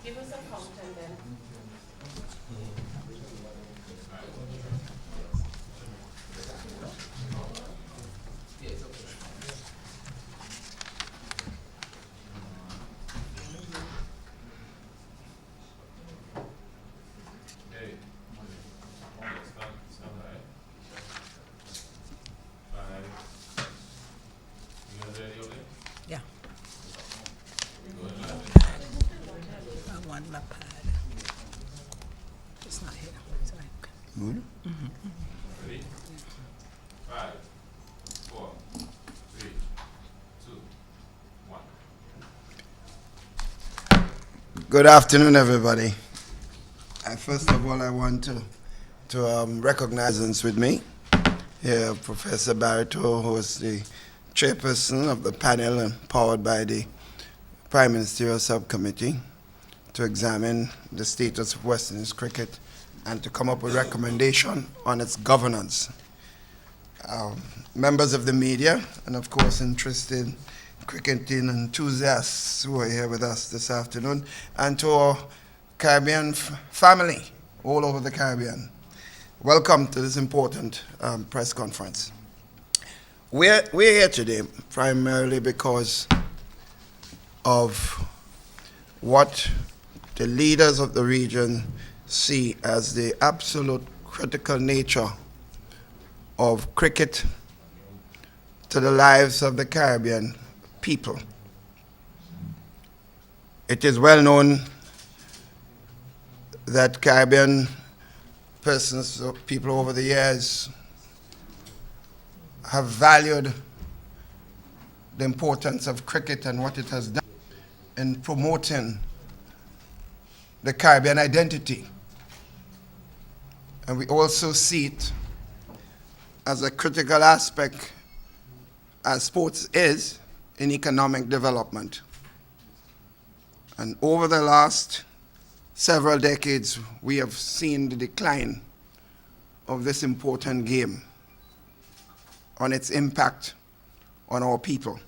Give us a count and then. Yeah. I want my pad. It's not here. Sorry. Good. Ready? 5, 4, 3, 2, 1. Good afternoon, everybody. First of all, I want to recognize with me here Professor Barito, who is the chairperson of the panel empowered by the Prime Ministerial Subcommittee to examine the status of West Indies cricket and to come up with recommendation on its governance. Members of the media and of course interested cricketing enthusiasts who are here with us this afternoon, and to our Caribbean family all over the Caribbean. Welcome to this important press conference. We're here today primarily because of what the leaders of the region see as the absolute critical nature of cricket to the lives of the Caribbean people. It is well known that Caribbean persons, people over the years, have valued the importance of cricket and what it has done in promoting the Caribbean identity. And we also see it as a critical aspect, as sports is, in economic development. And over the last several decades, we have seen the decline of this important game on its impact on our people.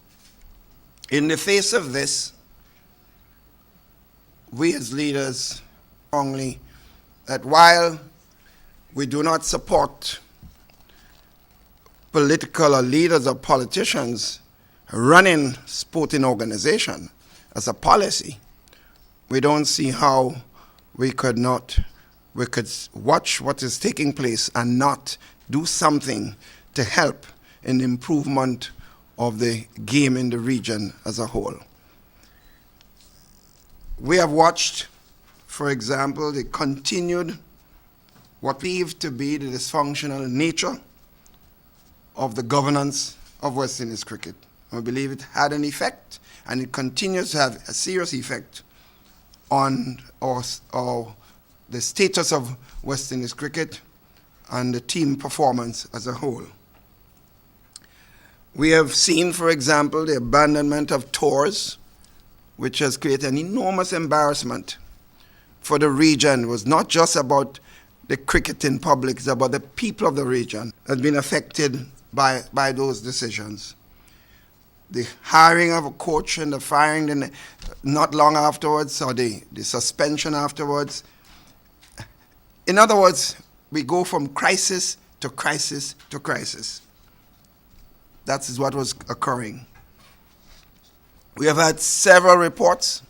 In the face of this, we as leaders strongly that while we do not support political or leaders or politicians running sporting organization as a policy, we don't see how we could watch what is taking place and not do something to help in the improvement of the game in the region as a whole. We have watched, for example, the continued, what we believe to be the dysfunctional nature of the governance of West Indies cricket. We believe it had an effect, and it continues to have a serious effect on the status of West Indies cricket and the team performance as a whole. We have seen, for example, the abandonment of tours, which has created an enormous embarrassment for the region. It was not just about the cricketing public, it's about the people of the region that have been affected by those decisions. The hiring of a coach and the firing not long afterwards, or the suspension afterwards. In other words, we go from crisis to crisis to crisis. That is what was occurring. We have had several reports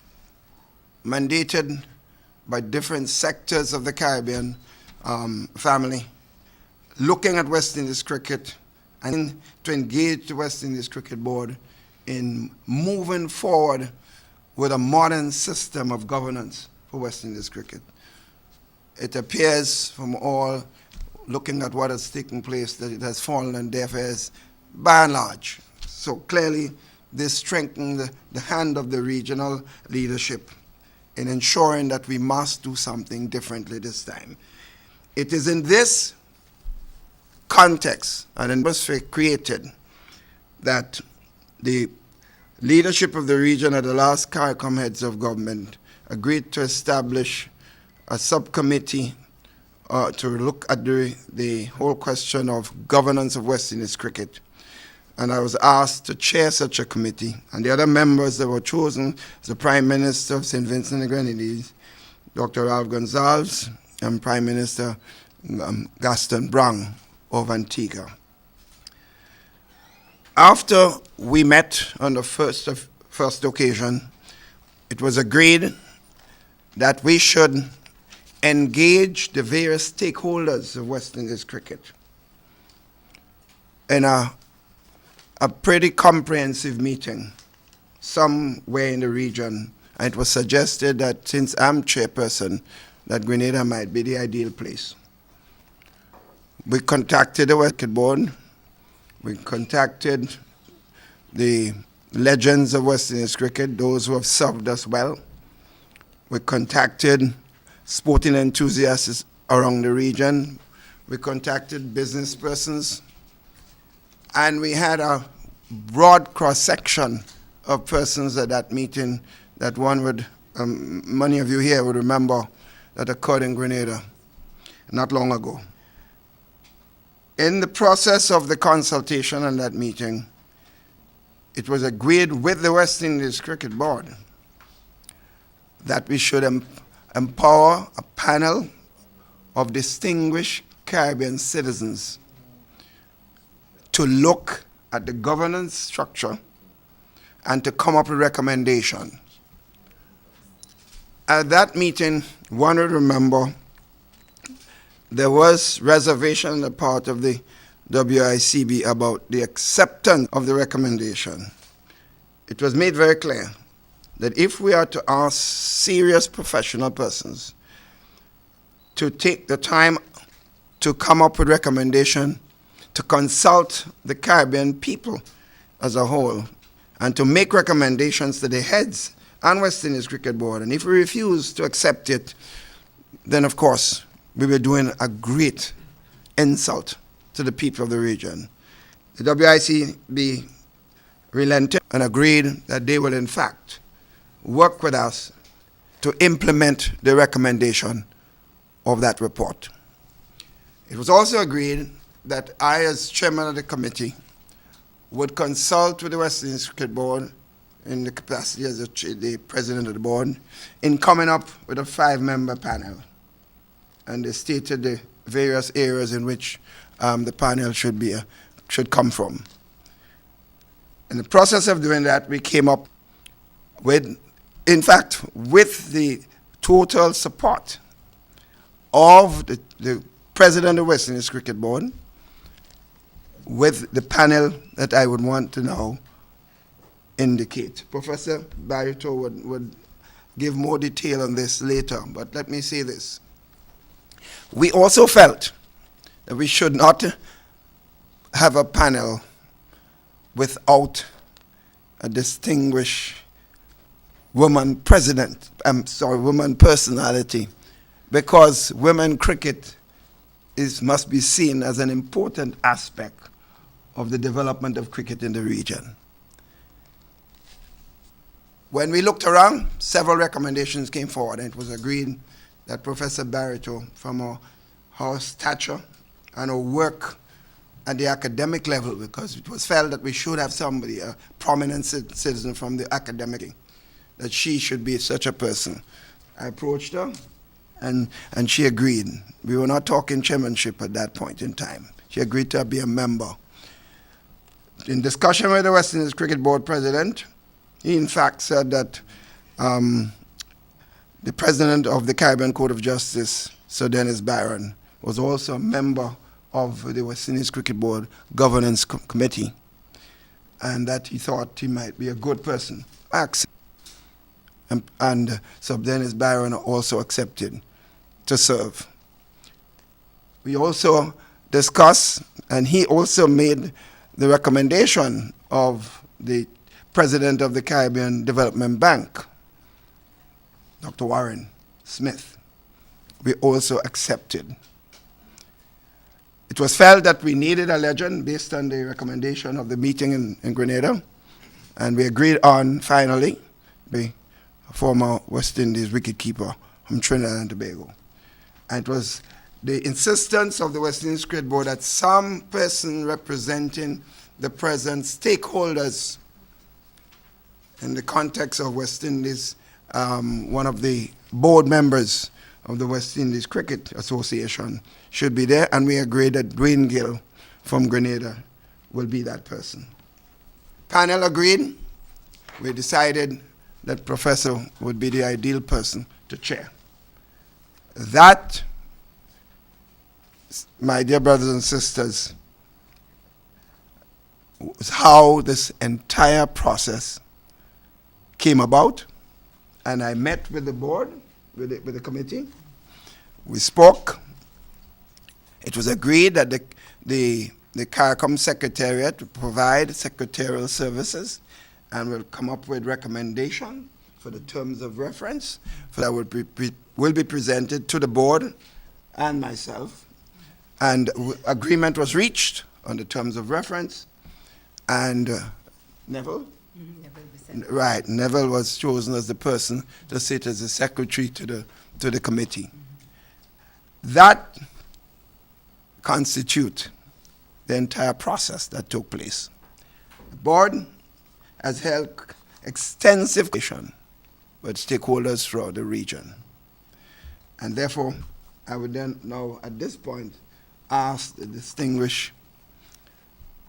mandated by different sectors of the Caribbean family looking at West Indies cricket and to engage the West Indies Cricket Board in moving forward with a modern system of governance for West Indies cricket. It appears from all looking at what has taken place that it has fallen on deaf ears by and large. So clearly this strengthened the hand of the regional leadership in ensuring that we must do something differently this time. It is in this context and atmosphere created that the leadership of the region at the last CARICOM heads of government agreed to establish a subcommittee to look at the whole question of governance of West Indies cricket. and I was asked to chair such a committee. And the other members that were chosen was the Prime Minister of St. Vincent and the Grenadines, Dr. Ralph Gonsalves, and Prime Minister Gaston Brang of Antigua. After we met on the first occasion, it was agreed that we should engage the various stakeholders of West Indies cricket in a pretty comprehensive meeting somewhere in the region. And it was suggested that since I'm chairperson, that Grenada might be the ideal place. We contacted the West Cricket Board. We contacted the legends of West Indies cricket, those who have served us well. We contacted sporting enthusiasts around the region. We contacted business persons. And we had a broad cross-section of persons at that meeting that one would, many of you here would remember, that occurred in Grenada not long ago. In the process of the consultation and that meeting, it was agreed with the West Indies Cricket Board that we should empower a panel of distinguished Caribbean citizens to look at the governance structure and to come up with recommendations. At that meeting, one would remember there was reservation on the part of the WICB about the acceptance of the recommendation. It was made very clear that if we are to ask serious professional persons to take the time to come up with recommendation, to consult the Caribbean people as a whole, and to make recommendations to the heads and West Indies Cricket Board, and if we refuse to accept it, then of course we were doing a great insult to the people of the region. The WICB relented and agreed that they will in fact work with us to implement the recommendation of that report. It was also agreed that I, as chairman of the committee, would consult with the West Indies Cricket Board in the capacity as the president of the board in coming up with a 5-member panel. And they stated the various areas in which the panel should come from. In the process of doing that, we came up with, in fact, with the total support of the president of West Indies Cricket Board, with the panel that I would want to now indicate. Professor Barito would give more detail on this later, but let me say this. We also felt that we should not have a panel without a distinguished woman personality, because women cricket must be seen as an important aspect of the development of cricket in the region. When we looked around, several recommendations came forward, and it was agreed that Professor Barito, from her stature and her work at the academic level, because it was felt that we should have somebody, a prominent citizen from the academic, that she should be such a person. I approached her, and she agreed. We were not talking chairmanship at that point in time. She agreed to be a member. In discussion with the West Indies Cricket Board president, he in fact said that the president of the Caribbean Court of Justice, Sir Dennis Barron, was also a member of the West Indies Cricket Board Governance Committee, and that he thought he might be a good person. And Sir Dennis Barron also accepted to serve. We also discussed, and he also made the recommendation of the president of the Caribbean Development Bank, Dr. Warren Smith. We also accepted. It was felt that we needed a legend based on the recommendation of the meeting in Grenada, and we agreed on, finally, the former West Indies wicketkeeper from Trinidad and Tobago. And it was the insistence of the West Indies Cricket Board that some person representing the present stakeholders in the context of West Indies, one of the board members of the West Indies Cricket Association should be there, and we agreed that Dwayne Gill from Grenada will be that person. Panel agreed. We decided that Professor would be the ideal person to chair. That, my dear brothers and sisters, was how this entire process came about. And I met with the board, with the committee. We spoke. It was agreed that the CARICOM Secretariat will provide secretarial services and will come up with recommendation for the terms of reference that will be presented to the board and myself. And agreement was reached on the terms of reference. And Neville? Right, Neville was chosen as the person to sit as the secretary to the committee. That constitute the entire process that took place. The board has held extensive consultation with stakeholders throughout the region. And therefore, I would then now, at this point, ask the distinguished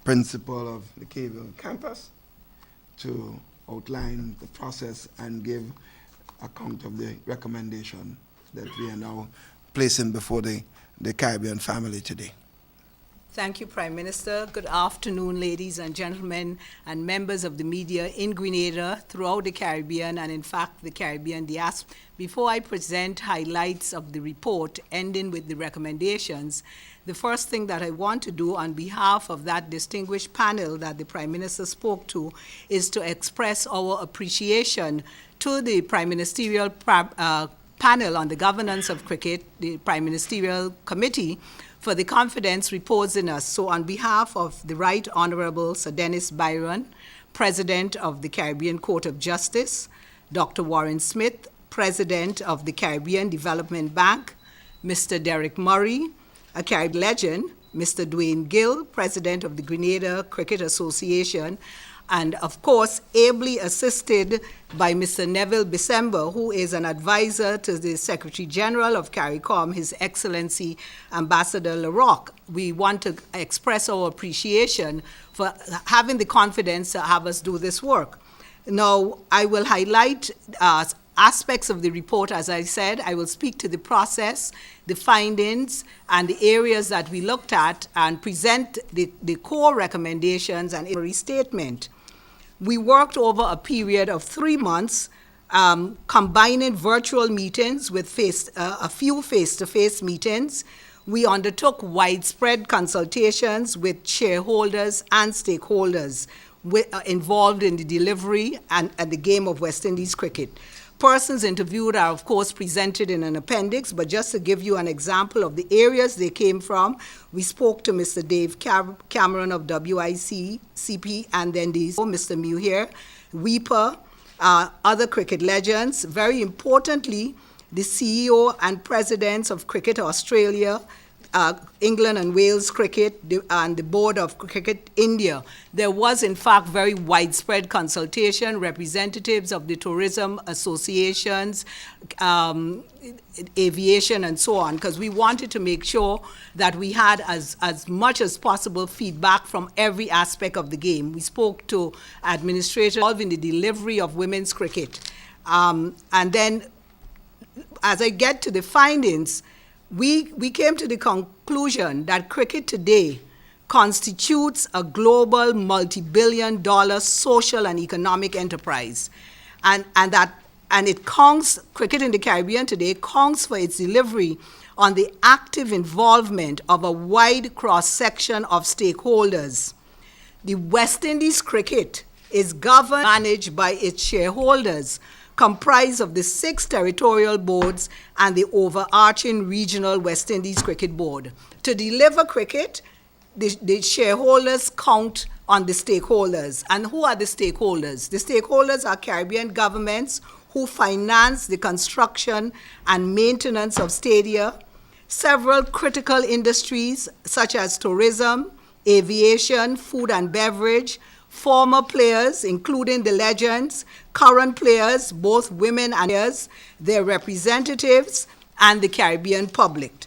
principal of the KVL campus to outline the process and give account of the recommendation that we are now placing before the Caribbean family today. Thank you, Prime Minister. Good afternoon, ladies and gentlemen, and members of the media in Grenada, throughout the Caribbean, and in fact, the Caribbean diaspora. Before I present highlights of the report, ending with the recommendations, the first thing that I want to do on behalf of that distinguished panel that the Prime Minister spoke to is to express our appreciation to the Prime Ministerial panel on the governance of cricket, the Prime Ministerial Committee, for the confidence reposed in us. So on behalf of the Right Honorable Sir Dennis Byron, President of the Caribbean Court of Justice, Dr. Warren Smith, President of the Caribbean Development Bank, Mr. Derek Murray, a Caribbean legend, Mr. Dwayne Gill, President of the Grenada Cricket Association, and of course, ably assisted by Mr. Neville Bisemba, who is an advisor to the Secretary General of CARICOM, His Excellency Ambassador LaRocque. We want to express our appreciation for having the confidence to have us do this work. Now, I will highlight aspects of the report. As I said, I will speak to the process, the findings, and the areas that we looked at, and present the core recommendations and a statement. We worked over a period of 3 months, combining virtual meetings with a few face-to-face meetings. We undertook widespread consultations with shareholders and stakeholders involved in the delivery and the game of West Indies cricket. Persons interviewed are, of course, presented in an appendix, but just to give you an example of the areas they came from, we spoke to Mr. Dave Cameron of WIC, CP, and then Mr. Muir, Weeper, other cricket legends. Very importantly, the CEO and presidents of Cricket Australia, England and Wales Cricket, and the Board of Cricket India. There was, in fact, very widespread consultation, representatives of the tourism associations, aviation, and so on, because we wanted to make sure that we had as much as possible feedback from every aspect of the game. We spoke to administrators involved in the delivery of women's cricket. And then, as I get to the findings, we came to the conclusion that cricket today constitutes a global multi-billion-dollar social and economic enterprise, and it counts, cricket in the Caribbean today counts for its delivery on the active involvement of a wide cross-section of stakeholders. The West Indies cricket is governed and managed by its shareholders, comprised of the 6 territorial boards and the overarching regional West Indies Cricket Board. To deliver cricket, the shareholders count on the stakeholders. And who are the stakeholders? The stakeholders are Caribbean governments who finance the construction and maintenance of stadia, several critical industries such as tourism, aviation, food and beverage, former players, including the legends, current players, both women and players, their representatives, and the Caribbean public.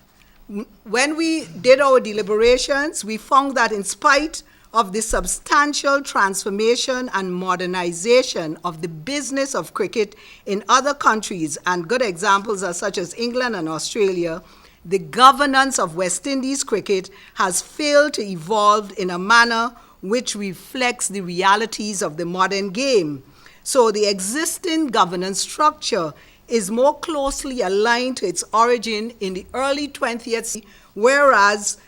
When we did our deliberations, we found that in spite of the substantial transformation and modernization of the business of cricket in other countries, and good examples are such as England and Australia, the governance of West Indies cricket has failed to evolve in a manner which reflects the realities of the modern game. So the existing governance structure is more closely aligned to its origin in the early 20th century, whereas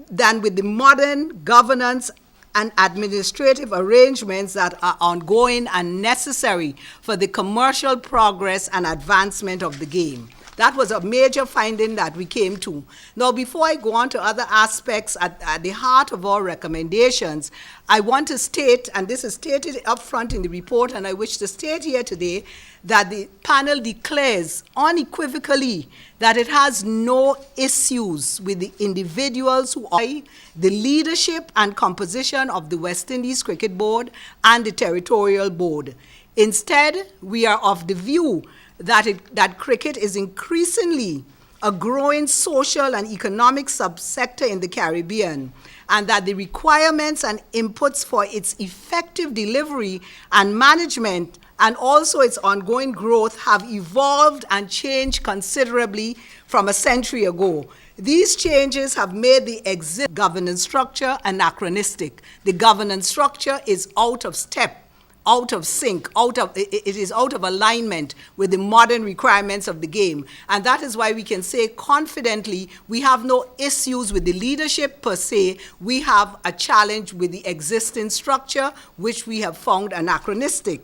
than with the modern governance and administrative arrangements that are ongoing and necessary for the commercial progress and advancement of the game. That was a major finding that we came to. Now, before I go on to other aspects at the heart of our recommendations, I want to state, and this is stated up front in the report, and I wish to state here today, that the panel declares unequivocally that it has no issues with the individuals who are the leadership and composition of the West Indies Cricket Board and the Territorial Board. Instead, we are of the view that cricket is increasingly a growing social and economic subsector in the Caribbean, and that the requirements and inputs for its effective delivery and management and also its ongoing growth have evolved and changed considerably from a century ago. These changes have made the existing governance structure anachronistic. The governance structure is out of step, out of sync, it is out of alignment with the modern requirements of the game. And that is why we can say confidently we have no issues with the leadership per se. We have a challenge with the existing structure, which we have found anachronistic.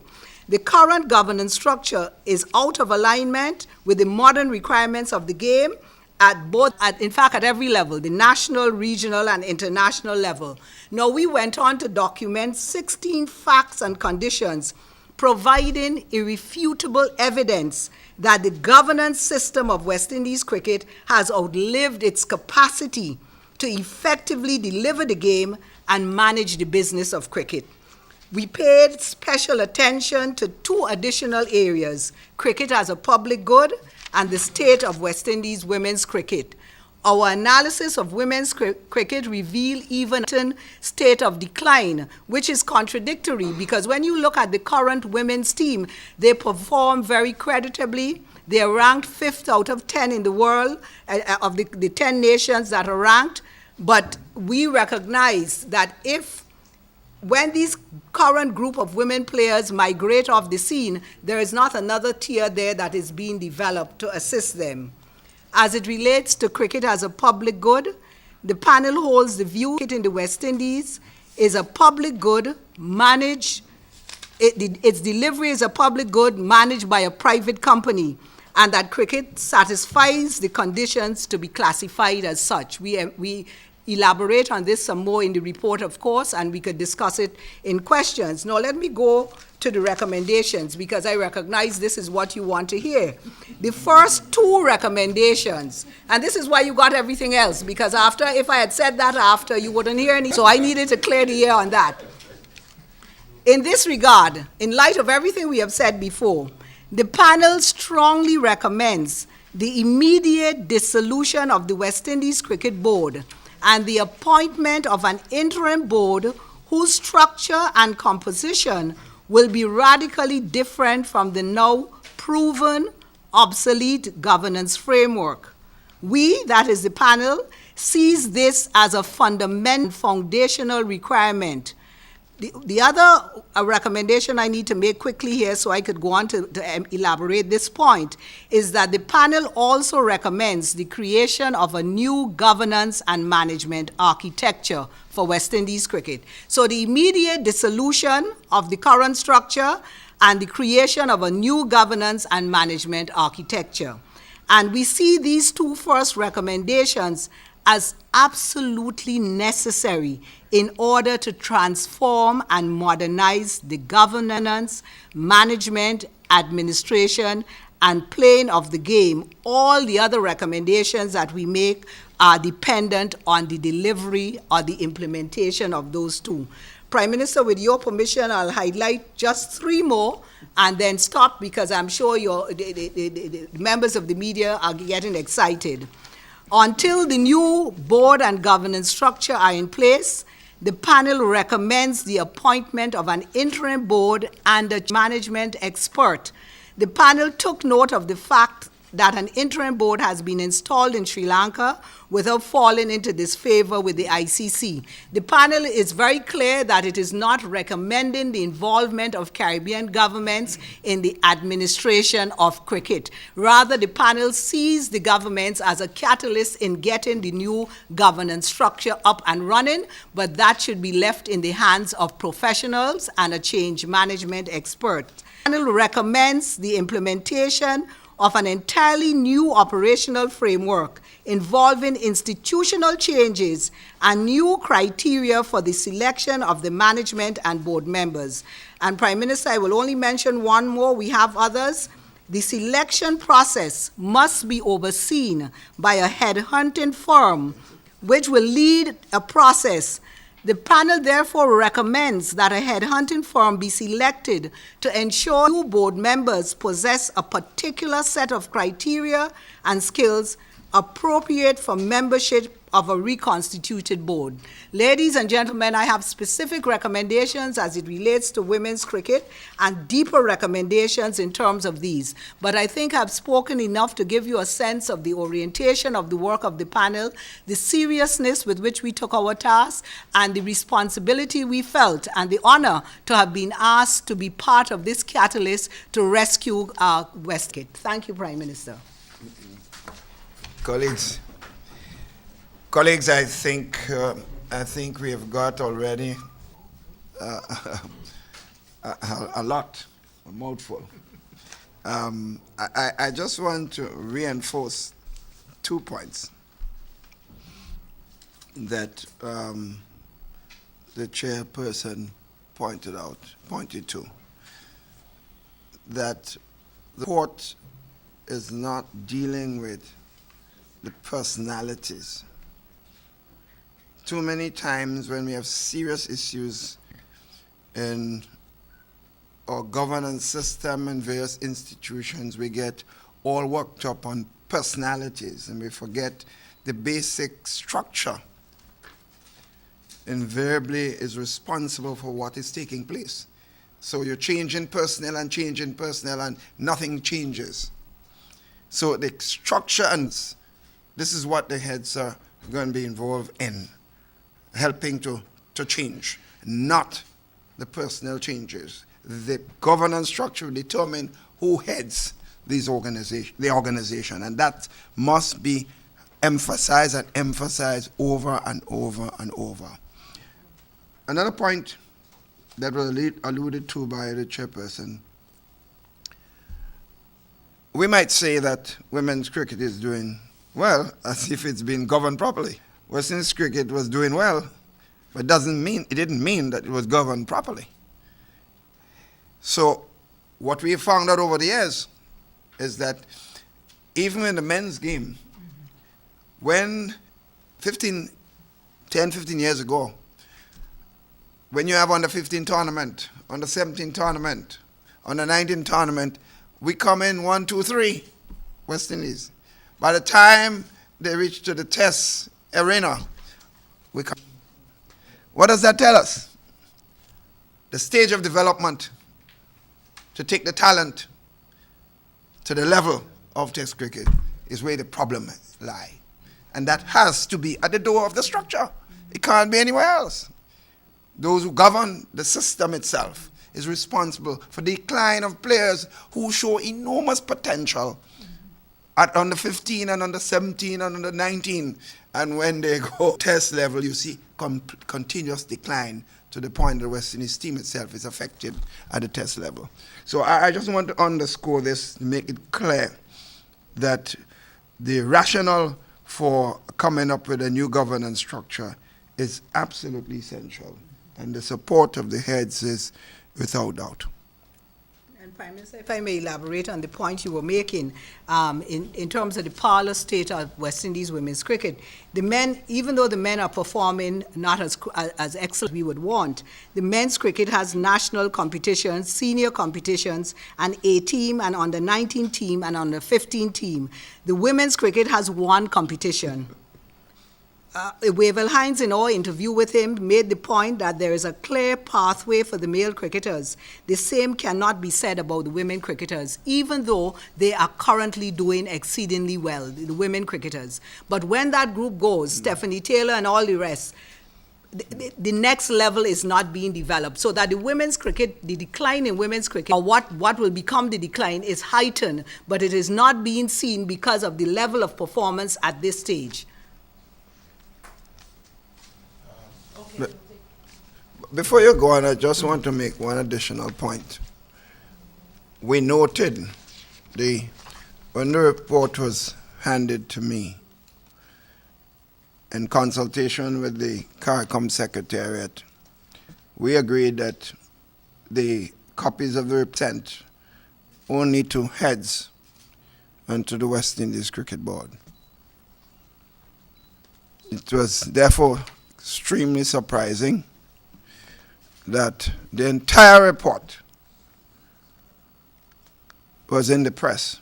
The current governance structure is out of alignment with the modern requirements of the game in fact, at every level, the national, regional, and international level. Now, we went on to document 16 facts and conditions providing irrefutable evidence that the governance system of West Indies cricket has outlived its capacity to effectively deliver the game and manage the business of cricket. We paid special attention to two additional areas: cricket as a public good and the state of West Indies women's cricket. Our analysis of women's cricket revealed even a state of decline, which is contradictory because when you look at the current women's team, they perform very creditably. They are ranked 5th out of 10 in the world, of the 10 nations that are ranked. But we recognize that when these current group of women players migrate off the scene, there is not another tier there that is being developed to assist them. As it relates to cricket as a public good, the panel holds the view that cricket in the West Indies is a public good its delivery is a public good managed by a private company, and that cricket satisfies the conditions to be classified as such. We elaborate on this some more in the report, of course, and we could discuss it in questions. Now, let me go to the recommendations because I recognize this is what you want to hear. The first two recommendations, and this is why you got everything else, because if I had said that after, you wouldn't hear any, so I needed to clear the air on that. In this regard, in light of everything we have said before, the panel strongly recommends the immediate dissolution of the West Indies Cricket Board and the appointment of an interim board whose structure and composition will be radically different from the now proven obsolete governance framework. We, that is the panel, sees this as a fundamental foundational requirement. The other recommendation I need to make quickly here so I could go on to elaborate this point is that the panel also recommends the creation of a new governance and management architecture for West Indies cricket. So the immediate dissolution of the current structure and the creation of a new governance and management architecture. And we see these two first recommendations as absolutely necessary in order to transform and modernize the governance, management, administration, and playing of the game. All the other recommendations that we make are dependent on the delivery or the implementation of those two. Prime Minister, with your permission, I'll highlight just 3 more and then stop because I'm sure the members of the media are getting excited. Until the new board and governance structure are in place, the panel recommends the appointment of an interim board and a management expert. The panel took note of the fact that an interim board has been installed in Sri Lanka without falling into disfavor with the ICC. The panel is very clear that it is not recommending the involvement of Caribbean governments in the administration of cricket. Rather, the panel sees the governments as a catalyst in getting the new governance structure up and running, but that should be left in the hands of professionals and a change management expert. The panel recommends the implementation of an entirely new operational framework involving institutional changes and new criteria for the selection of the management and board members. And Prime Minister, I will only mention one more. We have others. The selection process must be overseen by a headhunting firm, which will lead a process. The panel therefore recommends that a headhunting firm be selected to ensure new board members possess a particular set of criteria and skills appropriate for membership of a reconstituted board. Ladies and gentlemen, I have specific recommendations as it relates to women's cricket and deeper recommendations in terms of these. But I think I've spoken enough to give you a sense of the orientation of the work of the panel, the seriousness with which we took our task, and the responsibility we felt, and the honor to have been asked to be part of this catalyst to rescue Westgate. Thank you, Prime Minister. Colleagues, I think we have got already a lot, a mouthful. I just want to reinforce 2 points that the chairperson pointed to. That the court is not dealing with the personalities. Too many times when we have serious issues in our governance system and various institutions, we get all worked up on personalities and we forget the basic structure invariably is responsible for what is taking place. So you're changing personnel and nothing changes. So the structure, and this is what the heads are going to be involved in, helping to change, not the personnel changes. The governance structure will determine who heads the organization, and that must be emphasized and emphasized over and over and over. Another point that was alluded to by the chairperson, we might say that women's cricket is doing well, as if it's been governed properly. West Indies cricket was doing well, but it didn't mean that it was governed properly. So what we have found out over the years is that even in the men's game, when 10, 15 years ago, when you have under 15 tournament, under 17 tournament, under 19 tournament, we come in 1, 2, 3, West Indies. By the time they reach to the test arena, we come. What does that tell us? The stage of development to take the talent to the level of test cricket is where the problem lies. And that has to be at the door of the structure. It can't be anywhere else. Those who govern the system itself is responsible for the decline of players who show enormous potential at under 15 and under 17 and under 19. And when they go test level, you see continuous decline to the point that the West Indies team itself is affected at the test level. So I just want to underscore this to make it clear that the rationale for coming up with a new governance structure is absolutely essential. And the support of the heads is without doubt. And Prime Minister, if I may elaborate on the point you were making, in terms of the parlous state of West Indies women's cricket, the men, even though the men are performing not as excellent as we would want, the men's cricket has national competitions, senior competitions, an A team, an under 19 team, and under 15 team. The women's cricket has one competition. Wavell Hines, in our interview with him, made the point that there is a clear pathway for the male cricketers. The same cannot be said about the women cricketers, even though they are currently doing exceedingly well, the women cricketers. But when that group goes, Stephanie Taylor and all the rest, the next level is not being developed, so that the women's cricket, the decline in women's cricket, or what will become the decline, is heightened, but it is not being seen because of the level of performance at this stage. Before you go on, I just want to make one additional point. We noted when the report was handed to me, in consultation with the CARICOM Secretariat, we agreed that the copies of the report sent only to heads and to the West Indies Cricket Board. It was therefore extremely surprising that the entire report was in the press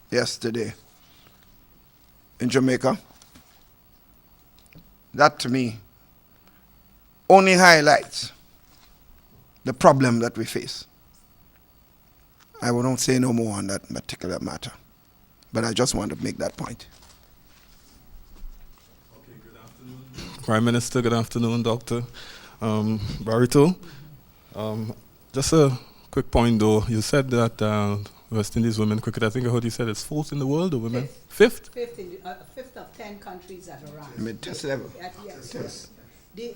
yesterday in Jamaica. That, to me, only highlights the problem that we face. I will not say no more on that particular matter, but I just want to make that point. Okay, good afternoon, Prime Minister. Good afternoon, Dr. Barito. Just a quick point, though. You said that West Indies women cricket, I think I heard you said it's fourth in the world, the women? Fifth? Fifth of 10 countries that are ranked. Mid-test level. Yes. Yes. The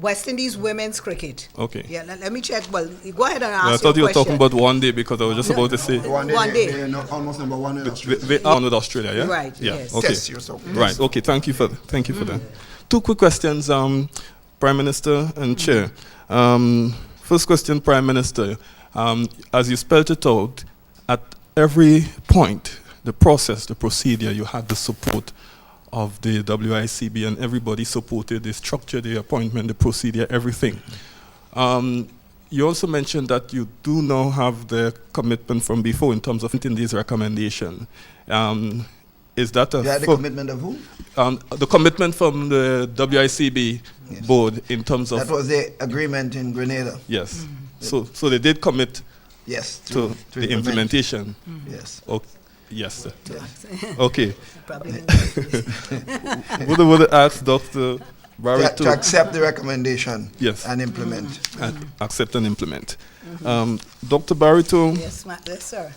West Indies women's cricket. Okay. Yeah, let me check. Well, go ahead and ask I thought you were question. talking about one day, because I was just about to say One day. They're almost number one in Australia. they are with Australia, yeah? Right, Yeah. yes. Okay. Yes, you're talking. Right. Okay. Thank you for that. Two quick questions, Prime Minister and Chair. First question, Prime Minister. As you spelled it out, at every point, the process, the procedure, you had the support of the WICB, and everybody supported the structure, the appointment, the procedure, everything. You also mentioned that you do now have the commitment from before in terms of in these recommendations. Is that You had the commitment of who? the commitment from the WICB Yes. board in terms of That was the agreement in Grenada. yes. So they did commit Yes. to the implement. implementation. Yes. Okay. Yes. Sir. Yes. Okay. Probably Would I ask Dr. To Barrett to accept the recommendation Yes. and implement. accept and implement? Dr. Barito, yes, yes, sir.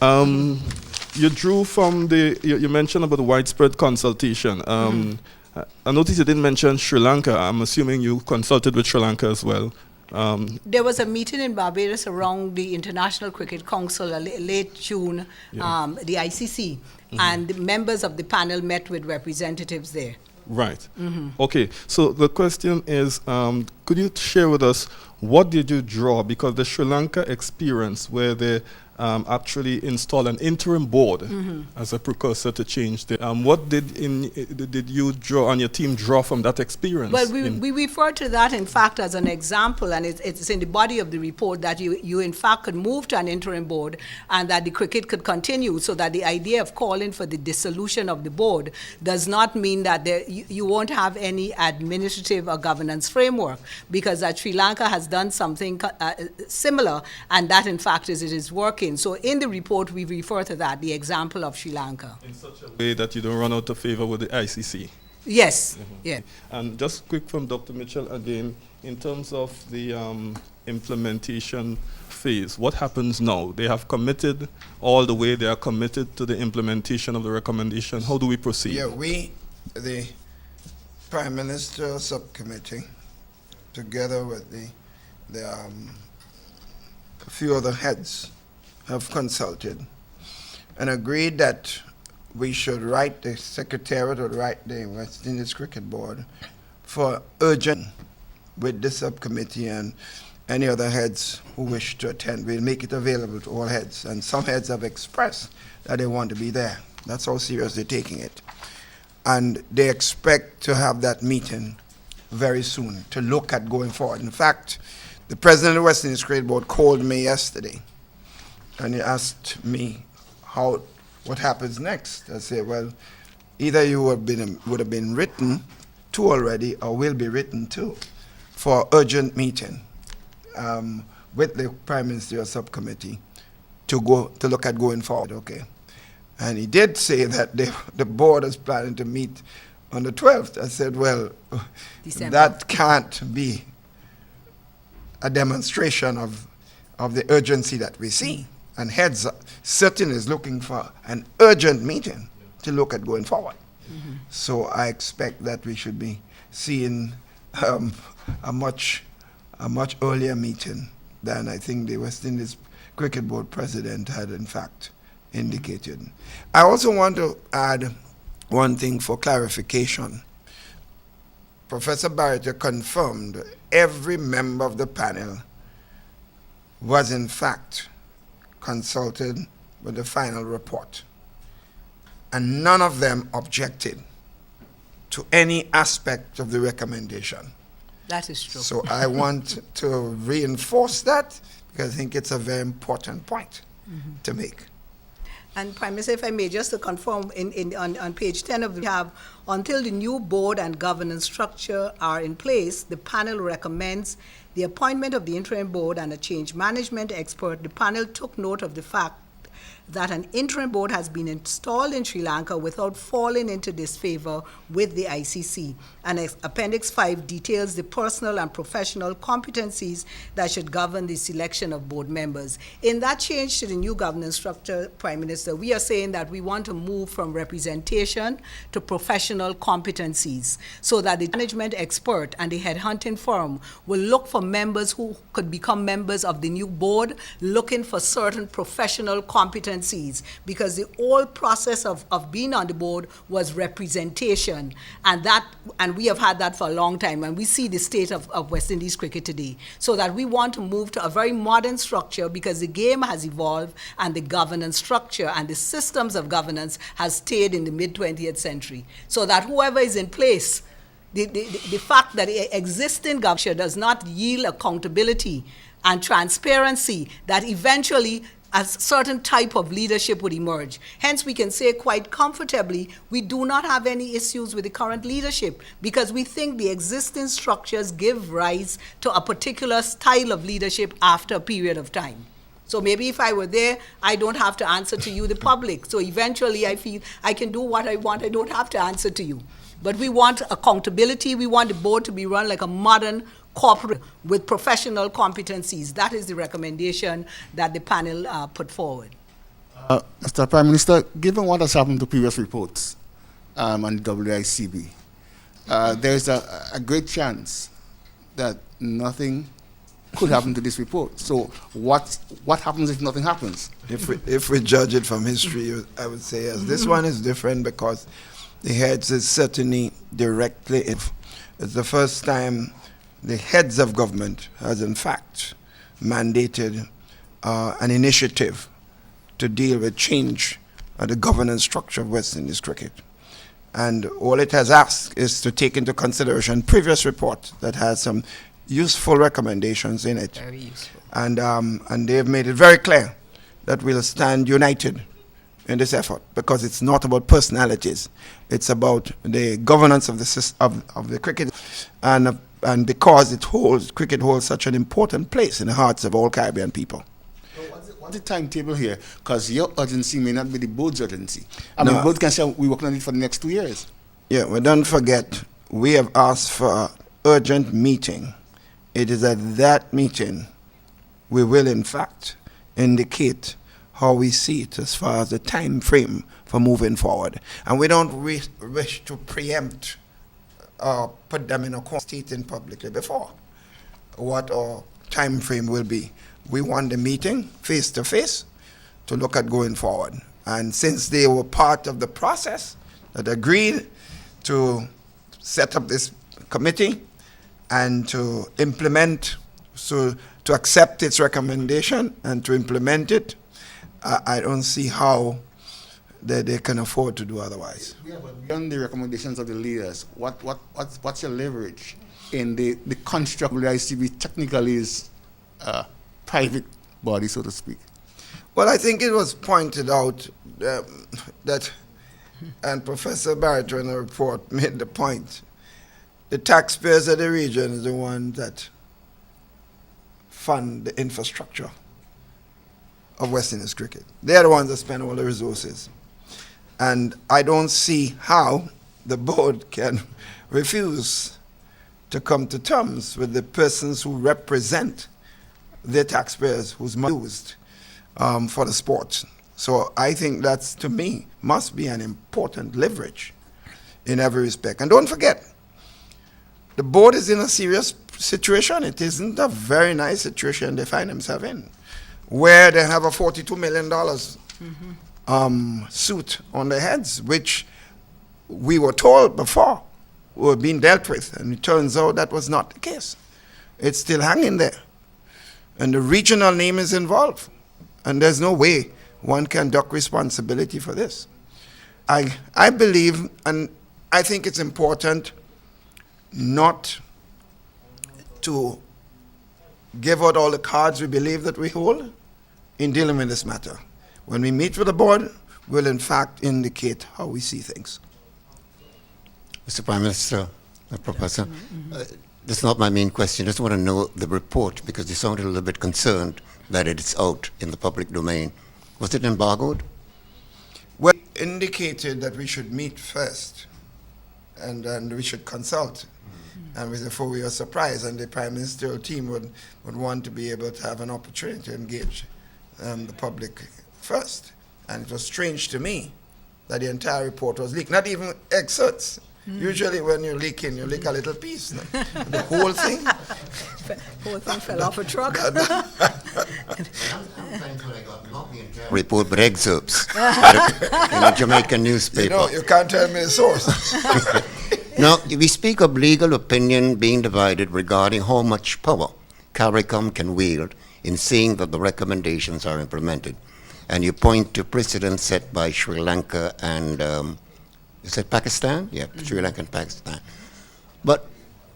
you drew from you mentioned about the widespread consultation. I noticed you didn't mention Sri Lanka. I'm assuming you consulted with Sri Lanka as well. There was a meeting in Barbados around the International Cricket Council late June, the ICC, and the members of the panel met with representatives there. Right. Okay. So the question is, could you share with us what did you draw? Because the Sri Lanka experience, where they actually install an interim board as a precursor to change the. What did you draw on your team draw from that experience? Well, we refer to that, in fact, as an example, and it's in the body of the report that you in fact could move to an interim board and that the cricket could continue, so that the idea of calling for the dissolution of the board does not mean that you won't have any administrative or governance framework, because that Sri Lanka has done something similar, and that, in fact, it is working. So in the report, we refer to that, the example of Sri Lanka. in such a way that you don't run out of favor with the ICC. Yes, yeah. And just quick from Dr. Mitchell again, in terms of the implementation phase, what happens now? They have committed all the way, they are committed to the implementation of the recommendation. How do we proceed? Yeah, the Prime Minister Subcommittee, together with a few other heads, have consulted and agreed that we should write, the Secretariat would write the West Indies Cricket Board for urgent with the subcommittee and any other heads who wish to attend. We'll make it available to all heads. And some heads have expressed that they want to be there. That's how serious they're taking it. And they expect to have that meeting very soon to look at going forward. In fact, the president of the West Indies Cricket Board called me yesterday and he asked me what happens next. I said, well, either you would have been written to already or will be written to for urgent meeting with the Prime Ministerial Subcommittee to look at going forward, okay? And he did say that the board is planning to meet on the 12th. I said, well, December. That can't be a demonstration of the urgency that we see. And heads certainly is looking for an urgent meeting to look at going forward. Mm-hmm. So I expect that we should be seeing a much earlier meeting than I think the West Indies Cricket Board president had in fact indicated. I also want to add one thing for clarification. Professor Barrett confirmed every member of the panel was in fact consulted with the final report, and none of them objected to any aspect of the recommendation. That is true. So I want to reinforce that because I think it's a very important point to make. And Prime Minister, if I may, just to confirm, on page 10 of the, we have, until the new board and governance structure are in place, the panel recommends the appointment of the interim board and a change management expert. The panel took note of the fact that an interim board has been installed in Sri Lanka without falling into disfavor with the ICC. And Appendix 5 details the personal and professional competencies that should govern the selection of board members. In that change to the new governance structure, Prime Minister, we are saying that we want to move from representation to professional competencies so that the management expert and the headhunting firm will look for members who could become members of the new board, looking for certain professional competencies, because the whole process of being on the board was representation, and we have had that for a long time, and we see the state of West Indies cricket today. So that we want to move to a very modern structure because the game has evolved and the governance structure and the systems of governance has stayed in the mid-20th century. So that whoever is in place, the fact that the existing government does not yield accountability and transparency, that eventually a certain type of leadership would emerge. Hence, we can say quite comfortably, we do not have any issues with the current leadership because we think the existing structures give rise to a particular style of leadership after a period of time. So maybe if I were there, I don't have to answer to you, the public. So eventually I feel I can do what I want. I don't have to answer to you. But we want accountability. We want the board to be run like a modern corporate with professional competencies. That is the recommendation that the panel put forward. Mr. Prime Minister, given what has happened to previous reports on the WICB, there is a great chance that nothing could happen to this report. So what happens if nothing happens? If we judge it from history, I would say yes. This one is different because the heads is certainly directly. It's the first time the heads of government has in fact mandated an initiative to deal with change of the governance structure of West Indies cricket. And all it has asked is to take into consideration previous report that has some useful recommendations in it. Very useful. And they've made it very clear that we'll stand united in this effort because it's not about personalities. It's about the governance of the cricket, and because cricket holds such an important place in the hearts of all Caribbean people. So what's the timetable here? Because your urgency may not be the board's urgency. I mean, the board can say we're working on it for the next 2 years. Yeah, well, don't forget, we have asked for an urgent meeting. It is at that meeting we will, in fact, indicate how we see it as far as the time frame for moving forward. And we don't wish to preempt or put them in a statement publicly before what our time frame will be. We want the meeting face to face to look at going forward. And since they were part of the process that agreed to set up this committee and to implement So to accept its recommendation and to implement it, I don't see how they can afford to do otherwise. Yeah, but beyond the recommendations of the leaders, what's your leverage in the construct of the ICB technically is a private body, so to speak? Well, I think it was pointed out that, and Professor Barrett in the report made the point, the taxpayers of the region is the ones that fund the infrastructure of West Indies cricket. They're the ones that spend all the resources. And I don't see how the board can refuse to come to terms with the persons who represent the taxpayers who's used for the sport. So I think that's, to me, must be an important leverage in every respect. And don't forget, the board is in a serious situation. It isn't a very nice situation they find themselves in, where they have a $42 million suit on their heads, which we were told before were being dealt with, and it turns out that was not the case. It's still hanging there, and the regional name is involved, and there's no way one can duck responsibility for this. I believe, and I think it's important not to give out all the cards we believe that we hold in dealing with this matter. When we meet with the board, we'll in fact indicate how we see things. Mr. Prime Minister, Professor, this is not my main question. I just want to know the report, because you sounded a little bit concerned that it's out in the public domain. Was it embargoed? Well, indicated that we should meet first, and we should consult. And therefore we were surprised, and the Prime Ministerial team would want to be able to have an opportunity to engage the public first. And it was strange to me that the entire report was leaked, not even excerpts. Usually when you leak a little piece. The whole thing. Whole thing fell off a truck. Report, but excerpts in a Jamaican newspaper. You can't tell me the source. Now, we speak of legal opinion being divided regarding how much power CARICOM can wield in seeing that the recommendations are implemented. And you point to precedents set by Sri Lanka and, is it Pakistan? Yeah, Sri Lanka and Pakistan. But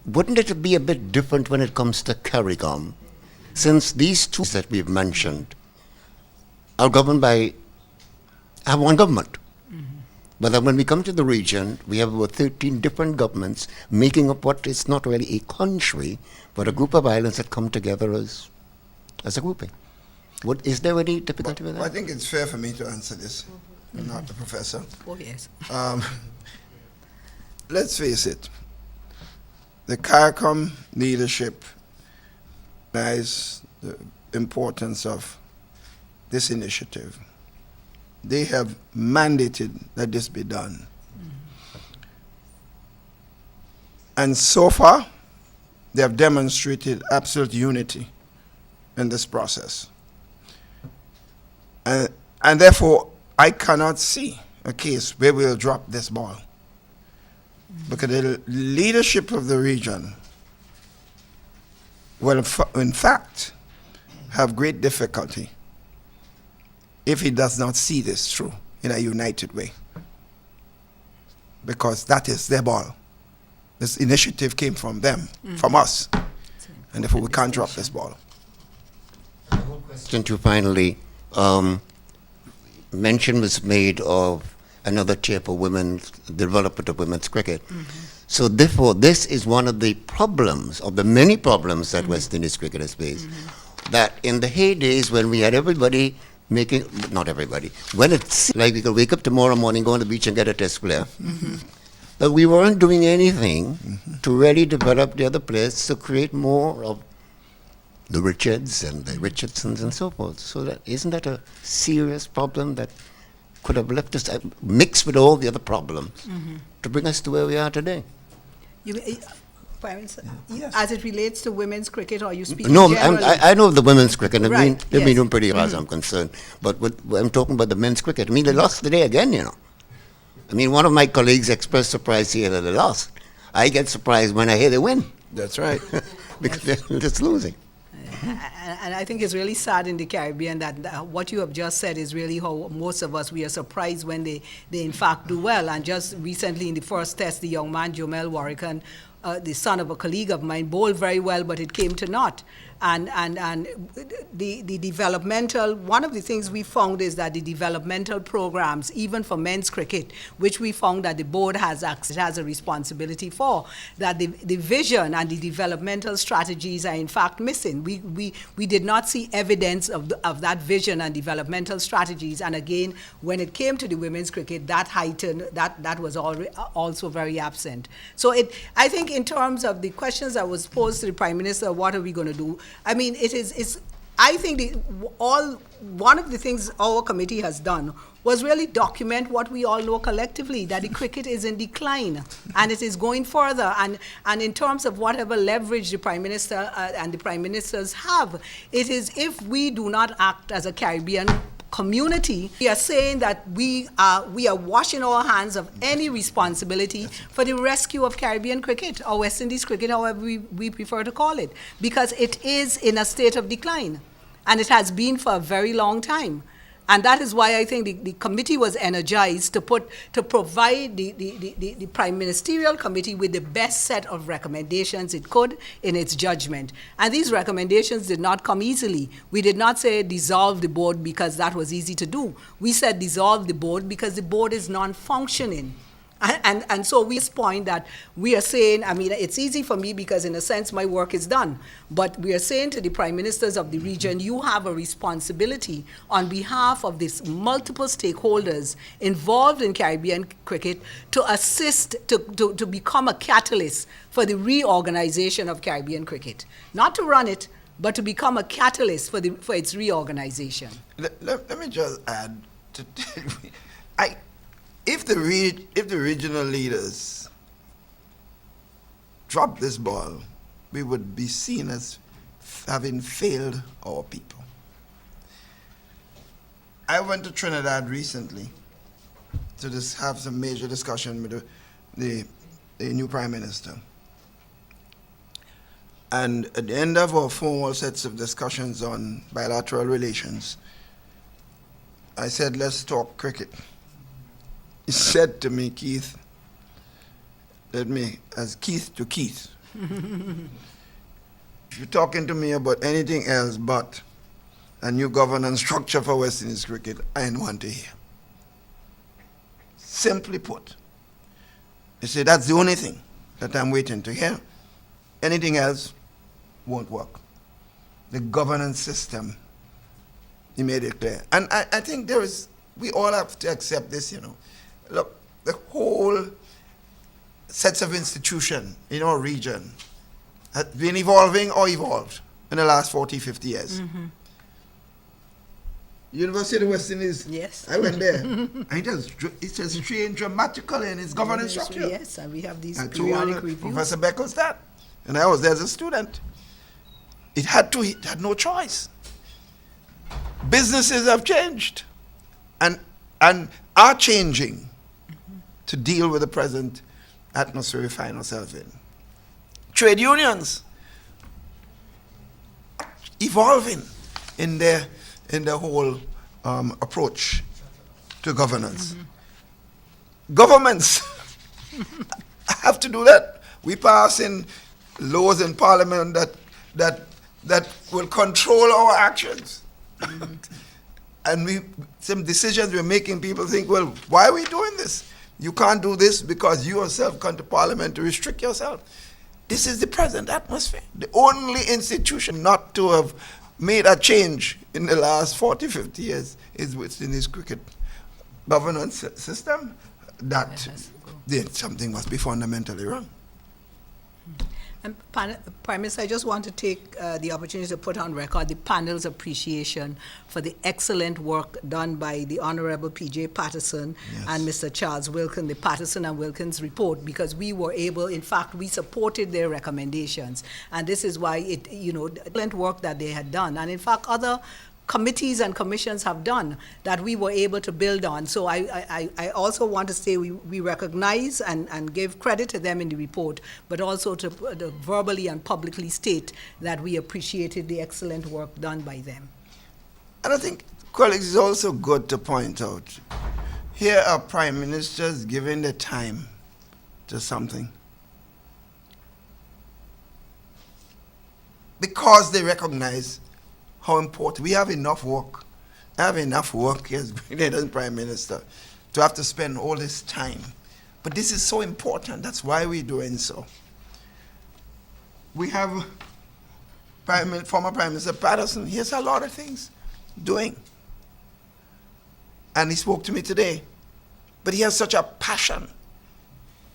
wouldn't it be a bit different when it comes to CARICOM, since these two that we've mentioned are governed by, have one government? But then when we come to the region, we have about 13 different governments making up what is not really a country, but a group of islands that come together as a grouping. Is there any difficulty with that? I think it's fair for me to answer this, not the professor. Oh, yes. Let's face it, the CARICOM leadership knows the importance of this initiative. They have mandated that this be done. And so far, they have demonstrated absolute unity in this process. And therefore, I cannot see a case where we'll drop this ball. Because the leadership of the region will, in fact, have great difficulty if he does not see this through in a united way. Because that is their ball. This initiative came from them, from us. And therefore we can't drop this ball. Question to finally, mention was made of another chair for women's, development of women's cricket. So therefore, this is one of the problems, of the many problems that West Indies cricket has faced. That in the heydays when we had everybody making, not everybody, when it's like we could wake up tomorrow morning, go on the beach and get a test player, but we weren't doing anything to really develop the other players to create more of the Richards and the Richardsons and so forth. So that isn't that a serious problem that could have left us mixed with all the other problems to bring us to where we are today? Prime Minister, Yes. as it relates to women's cricket, or you speaking No, generally? I know of the women's cricket. They've Right, been yes. doing pretty well as I'm concerned. But I'm talking about the men's cricket. I mean, they lost today again, you know. I mean, one of my colleagues expressed surprise here that they lost. I get surprised when I hear they win That's right. because they're just losing. And I think it's really sad in the Caribbean that what you have just said is really how most of us, we are surprised when they in fact do well. And just recently in the first test, the young man, Jomel Warrican, the son of a colleague of mine, bowled very well, but it came to naught. And the developmental, one of the things we found is that the developmental programs, even for men's cricket, which we found that the board has a responsibility for, that the vision and the developmental strategies are in fact missing. We did not see evidence of that vision and developmental strategies. And again, when it came to the women's cricket, that heightened, that was also very absent. So I think in terms of the questions that was posed to the Prime Minister, what are we going to do? I mean, I think one of the things our committee has done was really document what we all know collectively, that the cricket is in decline and it is going further. And in terms of whatever leverage the Prime Minister and the Prime Ministers have, it is if we do not act as a Caribbean community, we are saying that we are washing our hands of any responsibility for the rescue of Caribbean cricket, or West Indies cricket, however we prefer to call it, because it is in a state of decline, and it has been for a very long time. And that is why I think the committee was energized to provide the Prime Ministerial Committee with the best set of recommendations it could in its judgment. And these recommendations did not come easily. We did not say dissolve the board because that was easy to do. We said dissolve the board because the board is non-functioning. And so we point that we are saying, I mean, it's easy for me because in a sense my work is done, but we are saying to the prime ministers of the region, you have a responsibility on behalf of these multiple stakeholders involved in Caribbean cricket to assist, to become a catalyst for the reorganization of Caribbean cricket. Not to run it, but to become a catalyst for its reorganization. Let me just add, if the regional leaders drop this ball, we would be seen as having failed our people. I went to Trinidad recently to just have some major discussion with the new Prime Minister. And at the end of our formal sets of discussions on bilateral relations, I said, let's talk cricket. He said to me, Keith, as Keith to Keith, if you're talking to me about anything else but a new governance structure for West Indies cricket, I ain't want to hear. Simply put. You see, that's the only thing that I'm waiting to hear. Anything else won't work. The governance system, he made it clear. And I think we all have to accept this, you know. Look, the whole sets of institution in our region has been evolving or evolved in the last 40, 50 years. Mm-hmm. University of the West Indies, yes. I went there. And it has changed dramatically in its governance structure. Yes, and we have these I periodic told reviews. Professor Beckles that, and I was there as a student. It had no choice. Businesses have changed and are changing to deal with the present atmosphere we find ourselves in. Trade unions evolving in their whole approach to governance. Mm-hmm. Governments have to do that. We pass in laws in Parliament that will control our actions. Mm-hmm. And some decisions we're making, people think, well, why are we doing this? You can't do this because you yourself come to Parliament to restrict yourself. This is the present atmosphere. The only institution not to have made a change in the last 40, 50 years is within this cricket governance system. That something must be fundamentally wrong. And Prime Minister, I just want to take the opportunity to put on record the panel's appreciation for the excellent work done by the Honorable P.J. Patterson and Mr. Charles Wilkins, the Patterson and Wilkins report, because we were able, in fact, we supported their recommendations. And this is why the excellent work that they had done. And in fact, other committees and commissions have done that we were able to build on. So I also want to say we recognize and give credit to them in the report, but also to verbally and publicly state that we appreciated the excellent work done by them. And I think, colleagues, it's also good to point out, here are prime ministers giving their time to something because they recognize how important. We have enough work. I have enough work as Grenada's prime minister to have to spend all this time. But this is so important. That's why we're doing so. We have former Prime Minister Patterson. He has a lot of things doing. And he spoke to me today. But he has such a passion.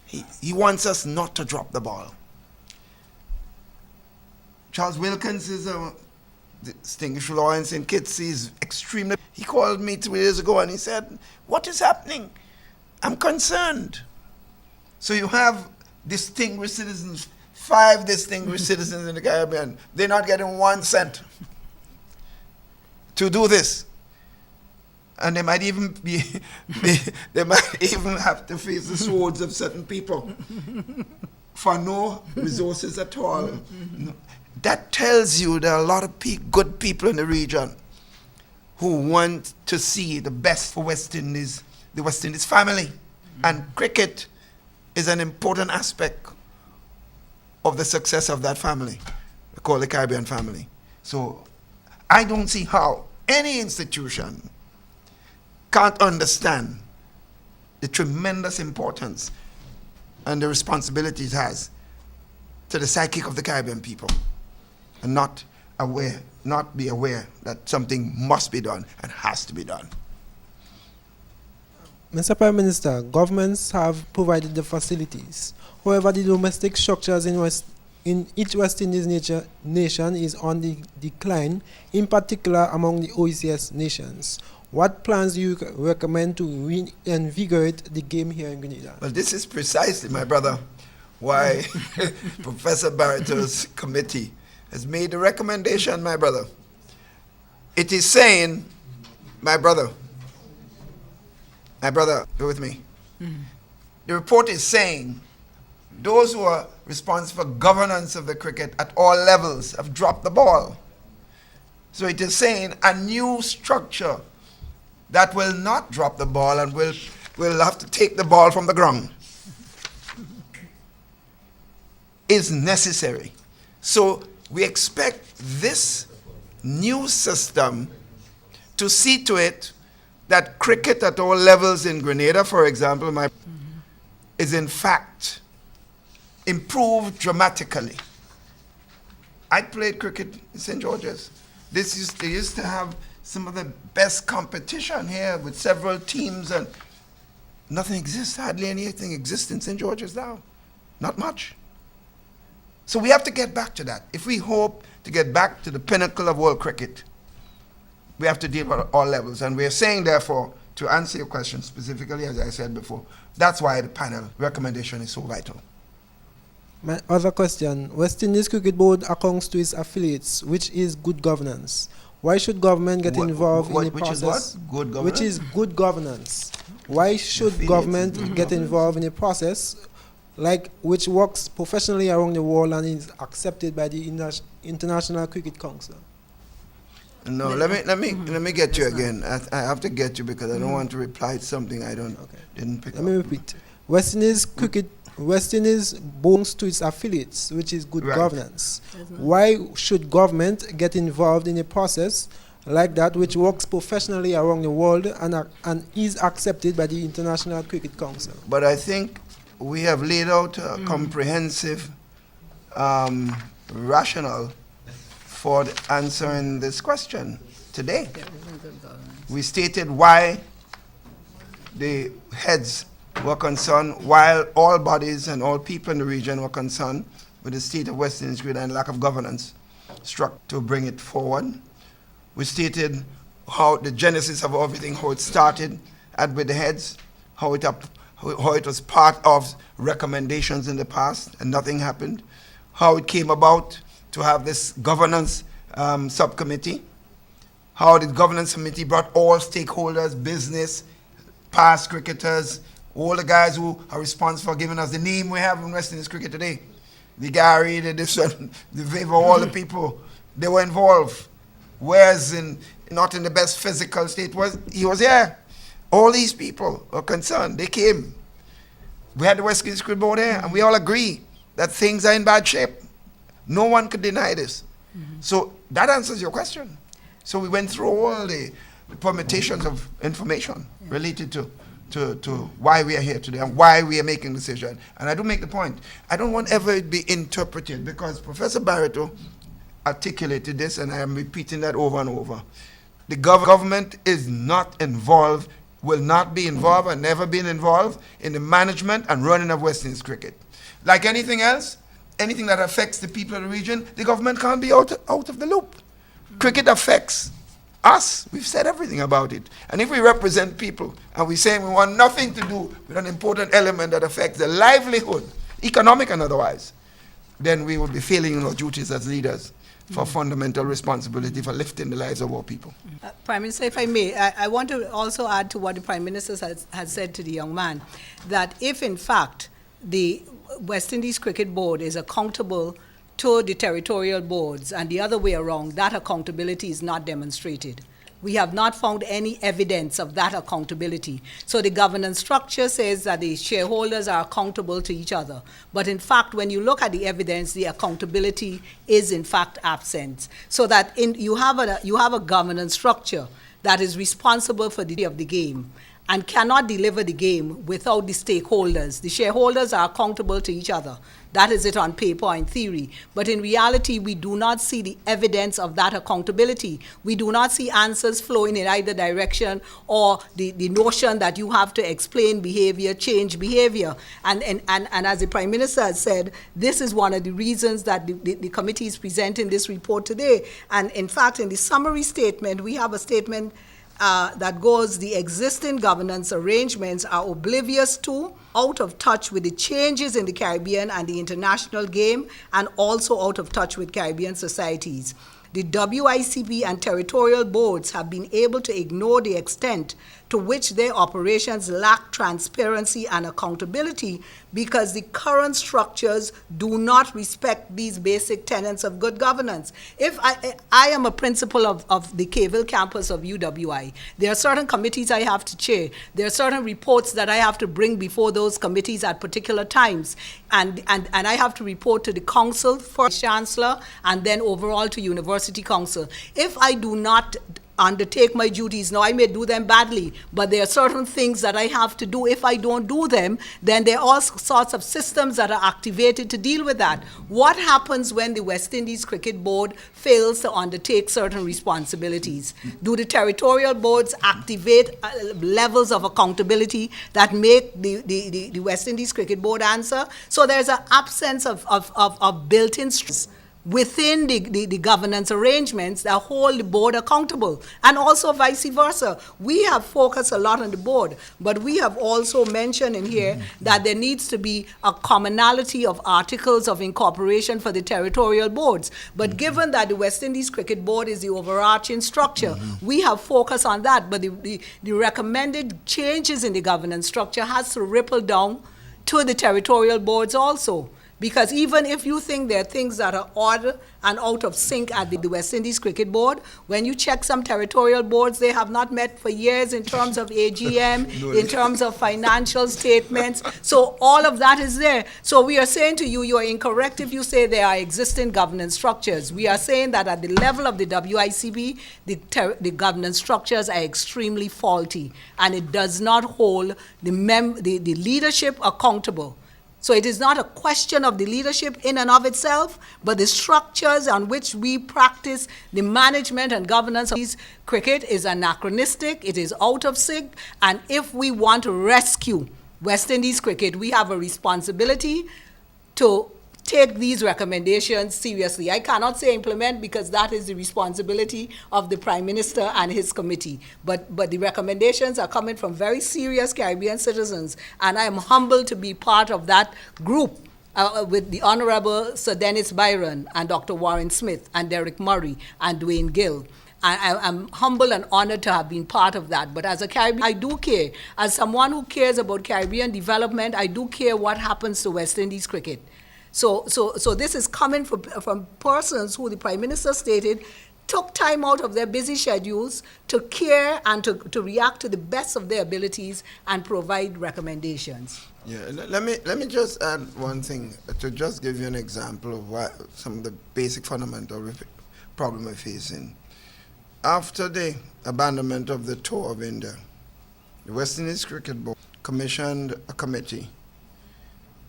He wants us not to drop the ball. Charles Wilkins is a distinguished lawyer in St. Kitts. He's extremely. He called me 2 years ago and he said, "What is happening? I'm concerned." So you have distinguished citizens, 5 distinguished citizens in the Caribbean. They're not getting 1 cent to do this. And they might even be, they might even have to face the swords of certain people for no resources at all. No. That tells you there are a lot of good people in the region who want to see the best for West Indies, the West Indies family. And cricket is an important aspect of the success of that family, called the Caribbean family. So I don't see how any institution can't understand the tremendous importance and the responsibility it has to the psychic of the Caribbean people, and not be aware that something must be done and has to be done. Mr. Prime Minister, governments have provided the facilities. However, the domestic structures in each West Indies nation is on the decline, in particular among the OECS nations. What plans do you recommend to reinvigorate the game here in Grenada? Well, this is precisely, my brother, why Professor Barretto's committee has made the recommendation, my brother. It is saying, my brother, bear with me. The report is saying those who are responsible for governance of the cricket at all levels have dropped the ball. So it is saying a new structure that will not drop the ball and will have to take the ball from the ground is necessary. So we expect this new system to see to it that cricket at all levels in Grenada, for example, is in fact improved dramatically. I played cricket in St. George's. They used to have some of the best competition here with several teams, and nothing exists, hardly anything exists in St. George's now. Not much. So we have to get back to that. If we hope to get back to the pinnacle of world cricket, we have to deal with all levels. And we are saying, therefore, to answer your question specifically, as I said before, that's why the panel recommendation is so vital. My other question, West Indies Cricket Board accounts to its affiliates, which is good governance. Why should government get involved in the process? Which is what? Good governance? Which is good governance. Why should government get involved in a process which works professionally around the world and is accepted by the International Cricket Council? No, let me get you again. I have to get you because I don't want to reply to something I didn't pick up. Let me repeat. West Indies belongs to its affiliates, which is good governance. Why should government get involved in a process like that, which works professionally around the world and is accepted by the International Cricket Council? But I think we have laid out a comprehensive rationale for answering this question today. We stated why the heads were concerned, while all bodies and all people in the region were concerned with the state of West Indies and lack of governance struck to bring it forward. We stated how the genesis of everything, how it started with the heads, how it was part of recommendations in the past and nothing happened, how it came about to have this governance subcommittee, how the governance committee brought all stakeholders, business, past cricketers, all the guys who are responsible for giving us the name we have in West Indies cricket today. The Gary, the this one, the Viva, all the people, they were involved. Whereas not in the best physical state, he was here. All these people are concerned. They came. We had the West Indies Cricket Board here, and we all agree that things are in bad shape. No one could deny this. So that answers your question. So we went through all the permutations of information related to why we are here today and why we are making decisions. And I do make the point, I don't want ever it be interpreted, because Professor Barreto articulated this, and I am repeating that over and over. The government is not involved, will not be involved, and never been involved in the management and running of West Indies cricket. Like anything else, anything that affects the people of the region, the government can't be out of the loop. Cricket affects us. We've said everything about it. And if we represent people and we say we want nothing to do with an important element that affects their livelihood, economic and otherwise, then we will be failing in our duties as leaders for fundamental responsibility for lifting the lives of our people. Prime Minister, if I may, I want to also add to what the Prime Minister has said to the young man, that if in fact the West Indies Cricket Board is accountable to the territorial boards and the other way around, that accountability is not demonstrated. We have not found any evidence of that accountability. So the governance structure says that the shareholders are accountable to each other. But in fact, when you look at the evidence, the accountability is in fact absent. So that you have a governance structure that is responsible for the day of the game and cannot deliver the game without the stakeholders. The shareholders are accountable to each other. That is it on paper or in theory. But in reality, we do not see the evidence of that accountability. We do not see answers flowing in either direction, or the notion that you have to explain behavior, change behavior. And as the Prime Minister has said, this is one of the reasons that the committee is presenting this report today. And in fact, in the summary statement, we have a statement that goes, the existing governance arrangements are oblivious to, out of touch with the changes in the Caribbean and the international game, and also out of touch with Caribbean societies. The WICB and territorial boards have been able to ignore the extent to which their operations lack transparency and accountability because the current structures do not respect these basic tenets of good governance. If I am a principal of the Caville campus of UWI, there are certain committees I have to chair. There are certain reports that I have to bring before those committees at particular times. And I have to report to the council, first chancellor, and then overall to university council. If I do not undertake my duties, now I may do them badly, but there are certain things that I have to do. If I don't do them, then there are all sorts of systems that are activated to deal with that. What happens when the West Indies Cricket Board fails to undertake certain responsibilities? Do the territorial boards activate levels of accountability that make the West Indies Cricket Board answer? So there's an absence of built-in stress within the governance arrangements that hold the board accountable, and also vice versa. We have focused a lot on the board, but we have also mentioned in here that there needs to be a commonality of articles of incorporation for the territorial boards. But given that the West Indies Cricket Board is the overarching structure, we have focused on that, but the recommended changes in the governance structure has to ripple down to the territorial boards also. Because even if you think there are things that are odd and out of sync at the West Indies Cricket Board, when you check some territorial boards, they have not met for years in terms of AGM, in terms of financial statements. So all of that is there. So we are saying to you, you are incorrect if you say there are existing governance structures. We are saying that at the level of the WICB, the governance structures are extremely faulty, and it does not hold the leadership accountable. So it is not a question of the leadership in and of itself, but the structures on which we practice the management and governance of these cricket is anachronistic, it is out of sync, and if we want to rescue West Indies cricket, we have a responsibility to take these recommendations seriously. I cannot say implement, because that is the responsibility of the Prime Minister and his committee. But the recommendations are coming from very serious Caribbean citizens, and I am humbled to be part of that group with the Honorable Sir Dennis Byron and Dr. Warren Smith and Derek Murray and Dwayne Gill. I'm humble and honored to have been part of that. But as a Caribbean, I do care. As someone who cares about Caribbean development, I do care what happens to West Indies cricket. So this is coming from persons who the Prime Minister stated took time out of their busy schedules to care and to react to the best of their abilities and provide recommendations. Yeah, let me just add one thing to just give you an example of what some of the basic fundamental problem we're facing. After the abandonment of the tour of India, the West Indies Cricket Board commissioned a committee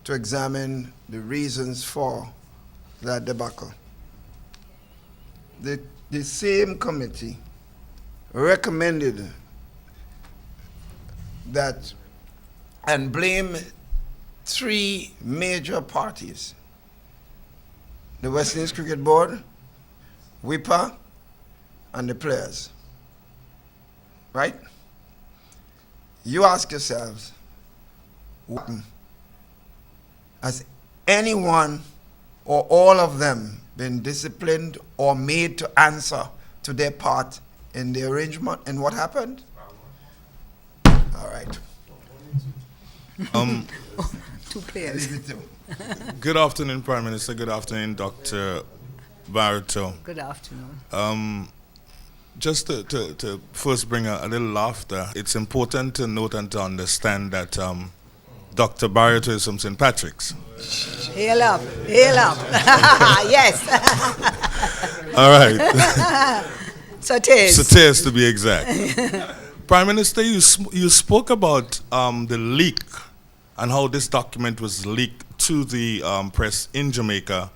to examine the reasons for that debacle. The same committee recommended that and blamed three major parties: the West Indies Cricket Board, WIPA, and the players. Right? You ask yourselves, has anyone or all of them been disciplined or made to answer to their part in the arrangement and what happened? All right. Two players. Leave it to. Good afternoon, Prime Minister. Good afternoon, Dr. Barreto. Good afternoon. Just to first bring a little laughter, it's important to note and to understand that Dr. Barreto is from St. Patrick's. Hail up, hail up. Yes. All right. Satés. Satés, to be exact. Prime Minister, you spoke about the leak and how this document was leaked to the press in Jamaica.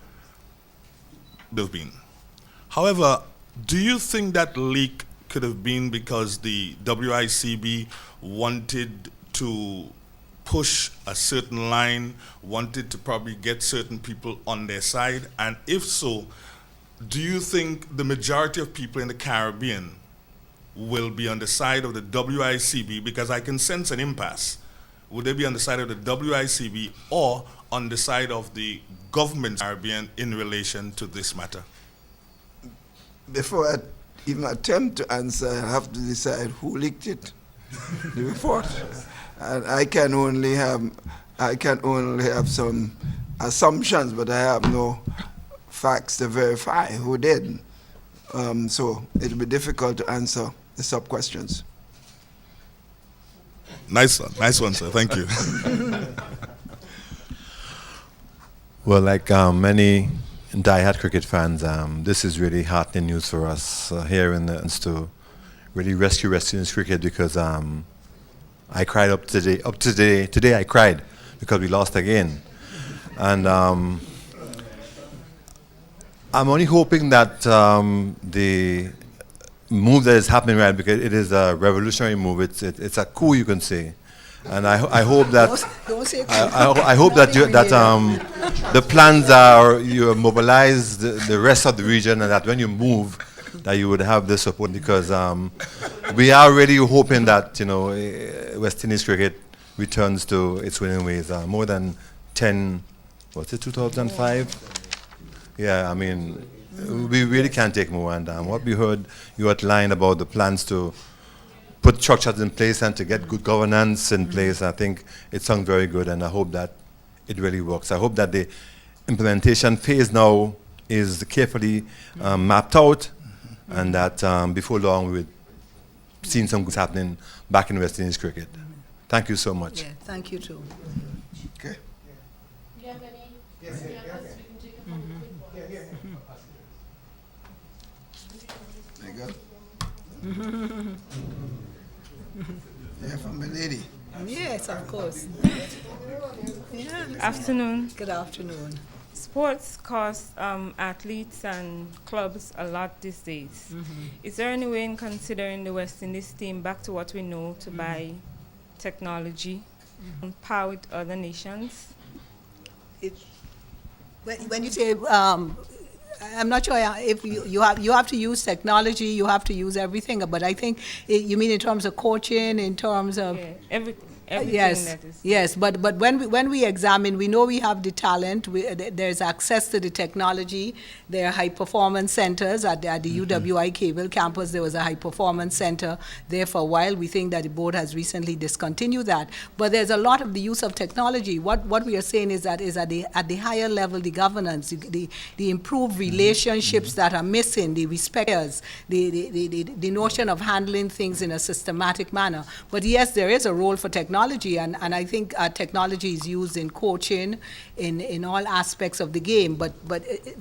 However, do you think that leak could have been because the WICB wanted to push a certain line, wanted to probably get certain people on their side? And if so, do you think the majority of people in the Caribbean will be on the side of the WICB? Because I can sense an impasse. Would they be on the side of the WICB or on the side of the government Caribbean in relation to this matter? Before I even attempt to answer, I have to decide who leaked it, the report. And I can only have some assumptions, but I have no facts to verify who did. So it'll be difficult to answer the sub-questions. Nice one, sir. Thank you. Well, like many die-hard cricket fans, this is really heartening news for us here in the to really rescue West Indies cricket, because I cried up today. Today I cried because we lost again, and I'm only hoping that the move that is happening, right, because it is a revolutionary move. It's a coup, you can say, and I hope that I hope that the plans are you mobilize the rest of the region, and that when you move, that you would have the support, because we are really hoping that West Indies cricket returns to its winning ways. More than 10, what's it, 2005? Yeah, I mean, we really can't take more. And what we heard, you outlined about the plans to put structures in place and to get good governance in place. I think it sounds very good, and I hope that it really works. I hope that the implementation phase now is carefully mapped out, and that before long we'll see some good happening back in West Indies cricket. Thank you so much. Yeah, thank you too. Okay. Do you have any? Yes, we can take a phone quick. There you go. Yeah, from the lady. Yes, of course. Yeah. Afternoon. Good afternoon. Sports cost athletes and clubs a lot these days. Is there any way in considering the West Indies team back to what we know to buy technology on par with other nations? When you say, I'm not sure if you have to use technology, you have to use everything, but I think you mean in terms of coaching, in terms of... Yeah, everything Yes, that is. yes, but when we examine, we know we have the talent, there's access to the technology, there are high-performance centers at the UWI Cable campus. There was a high-performance center there for a while. We think that the board has recently discontinued that. But there's a lot of the use of technology. What we are saying is that at the higher level, the governance, the improved relationships that are missing, the respecters, the notion of handling things in a systematic manner. But yes, there is a role for technology, and I think technology is used in coaching, in all aspects of the game. But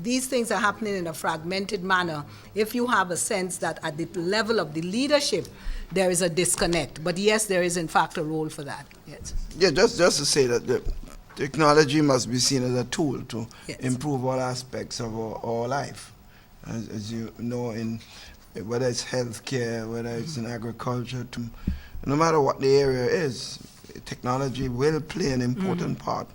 these things are happening in a fragmented manner. If you have a sense that at the level of the leadership, there is a disconnect. But yes, there is in fact a role for that. Yes. Yeah, just to say that the technology must be seen as a tool to Yes. improve all aspects of our life. As you know, in whether it's healthcare, whether it's in agriculture, no matter what the area is, technology will play an important part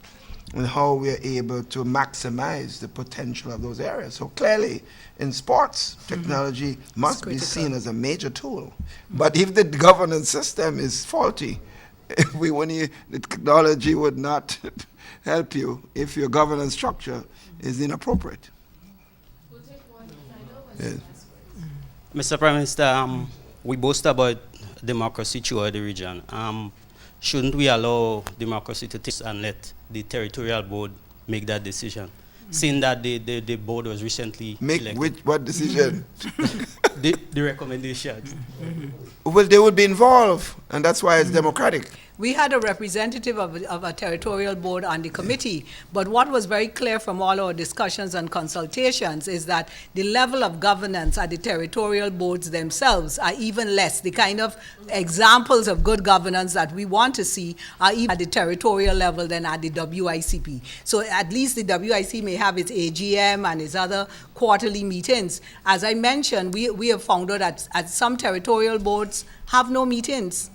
in how we are able to maximize the potential of those areas. So clearly, in sports, technology must be critical. seen as a major tool. But if the governance system is faulty, the technology would not help you if your governance structure is inappropriate. We'll take one final. Yeah. Mr. Prime Minister, we boast about democracy throughout the region. Shouldn't we allow democracy to take and let the territorial board make that decision? Seeing that the board was recently elected. What decision? The recommendations. Well, they would be involved, and that's why it's democratic. We had a representative of a territorial board on the committee, but what was very clear from all our discussions and consultations is that the level of governance at the territorial boards themselves are even less. The kind of examples of good governance that we want to see are even at the territorial level than at the WICP. So at least the WIC may have its AGM and its other quarterly meetings. As I mentioned, we have found out that some territorial boards have no meetings.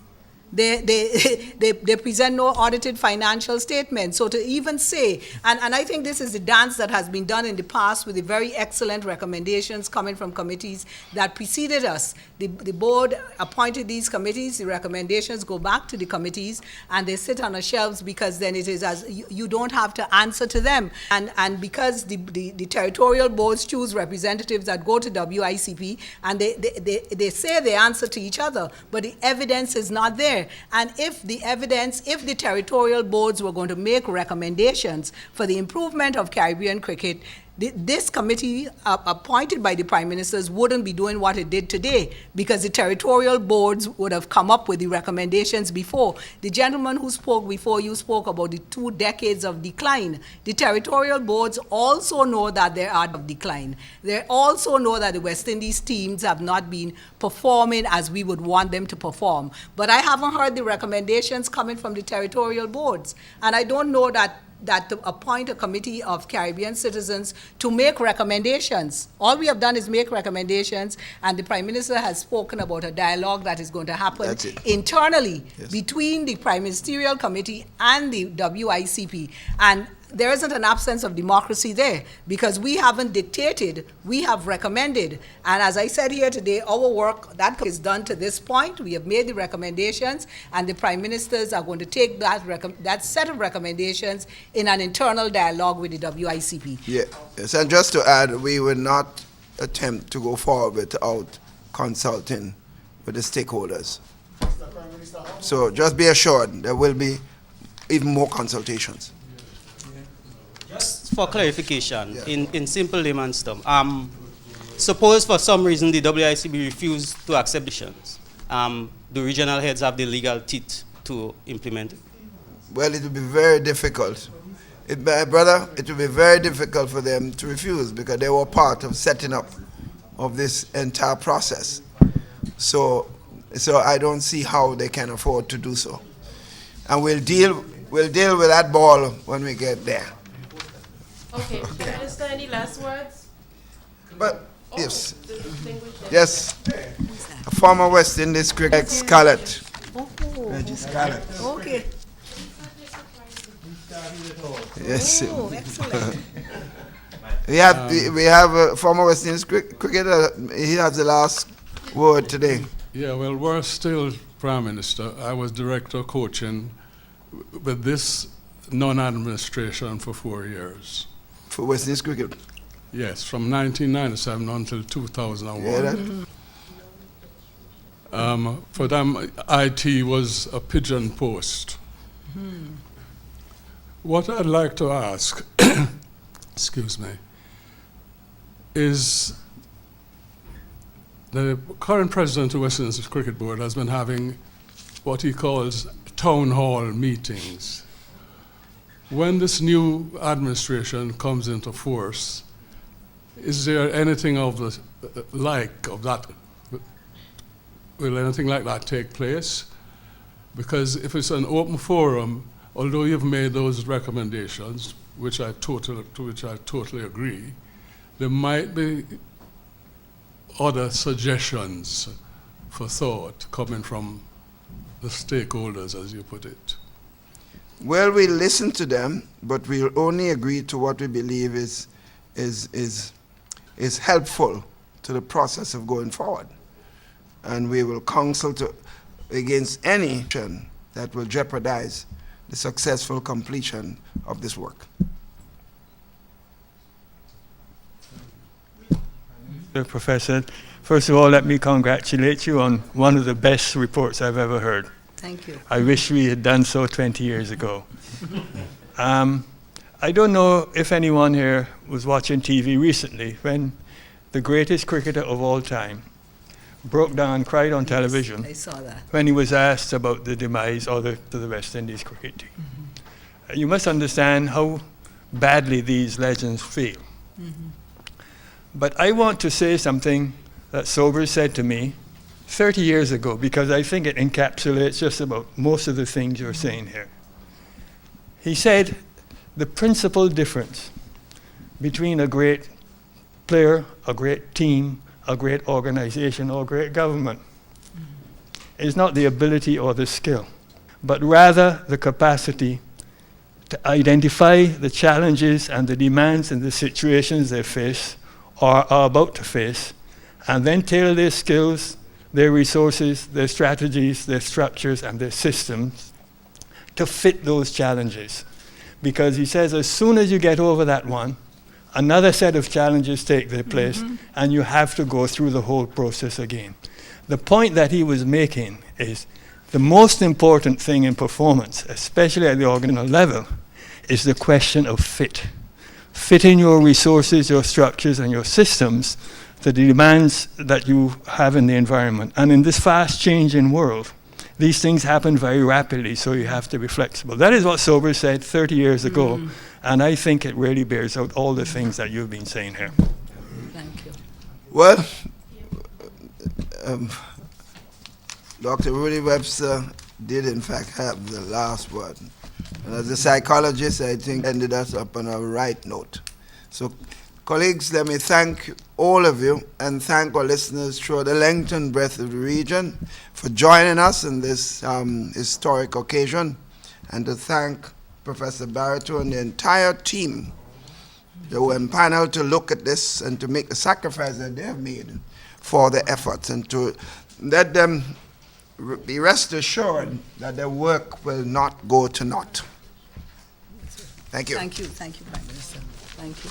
They present no audited financial statements. So to even say, and I think this is the dance that has been done in the past with the very excellent recommendations coming from committees that preceded us. The board appointed these committees, the recommendations go back to the committees, and they sit on the shelves because then it is as you don't have to answer to them. And because the territorial boards choose representatives that go to WICP, and they say they answer to each other, but the evidence is not there. And if the territorial boards were going to make recommendations for the improvement of Caribbean cricket, this committee appointed by the Prime Ministers wouldn't be doing what it did today, because the territorial boards would have come up with the recommendations before. The gentleman who spoke before you spoke about the 2 decades of decline. The territorial boards also know that there are of decline. They also know that the West Indies teams have not been performing as we would want them to perform. But I haven't heard the recommendations coming from the territorial boards. And I don't know that to appoint a committee of Caribbean citizens to make recommendations. All we have done is make recommendations, and the Prime Minister has spoken about a dialogue that is going to happen internally between the Prime Ministerial Committee and the WICP. And there isn't an absence of democracy there, because we haven't dictated, we have recommended. And as I said here today, our work, that is done to this point. We have made the recommendations, and the Prime Ministers are going to take that set of recommendations in an internal dialogue with the WICP. Yes, and just to add, we will not attempt to go forward without consulting with the stakeholders. So just be assured there will be even more consultations. Just for clarification, in simple layman's terms, suppose for some reason the WICB refused to accept decisions, do regional heads have the legal teeth to implement it? Well, it will be very difficult. Brother, it will be very difficult for them to refuse, because they were part of setting up of this entire process. So I don't see how they can afford to do so. And we'll deal with that ball when we get there. Okay, Prime Minister, any last words? But yes, The distinguished yes, a former West Indies cricket Scarlett. Reggie Scarlett. Okay. Yes. Oh, excellent. We have a former West Indies cricketer. He has the last word today. Yeah, well, we're still Prime Minister. I was director of coaching with this non-administration for 4 years. For West Indies cricket. Yes, from 1997 until 2001. Yeah, that, For them, IT was a pigeon post. What I'd like to ask, excuse me, is the current president of West Indies Cricket Board has been having what he calls town hall meetings. When this new administration comes into force, is there anything of the like of that? Will anything like that take place? Because if it's an open forum, although you've made those recommendations, to which I totally agree, there might be other suggestions for thought coming from the stakeholders, as you put it. well, we listen to them, but we'll only agree to what we believe is helpful to the process of going forward. And we will counsel against any action that will jeopardize the successful completion of this work. Professor, first of all, let me congratulate you on one of the best reports I've ever heard. Thank you. I wish we had done so 20 years ago. I don't know if anyone here was watching TV recently when the greatest cricketer of all time broke down and cried on television I saw that. when he was asked about the demise of the West Indies cricket team. You must understand how badly these legends feel. But I want to say something that Sobers said to me 30 years ago, because I think it encapsulates just about most of the things you're saying here. He said, the principal difference between a great player, a great team, a great organization, or a great government is not the ability or the skill, but rather the capacity to identify the challenges and the demands and the situations they face or are about to face, and then tailor their skills, their resources, their strategies, their structures, and their systems to fit those challenges. Because he says as soon as you get over that one, another set of challenges take their place, and you have to go through the whole process again. The point that he was making is the most important thing in performance, especially at the organizational level, is the question of fit. Fitting your resources, your structures, and your systems to the demands that you have in the environment. And in this fast-changing world, these things happen very rapidly, so you have to be flexible. That is what Sobers said 30 years ago, and I think it really bears out all the things that you've been saying here. Thank you. Well, Dr. Rudy Webster did in fact have the last word. And as a psychologist, I think ended us up on a right note. So, colleagues, let me thank all of you and thank our listeners throughout the length and breadth of the region for joining us in this historic occasion, and to thank Professor Barreto and the entire team that were empaneled to look at this and to make the sacrifice that they have made for the efforts, and to let them be rest assured that their work will not go to naught. Thank you. Thank you, Prime Minister. Thank you.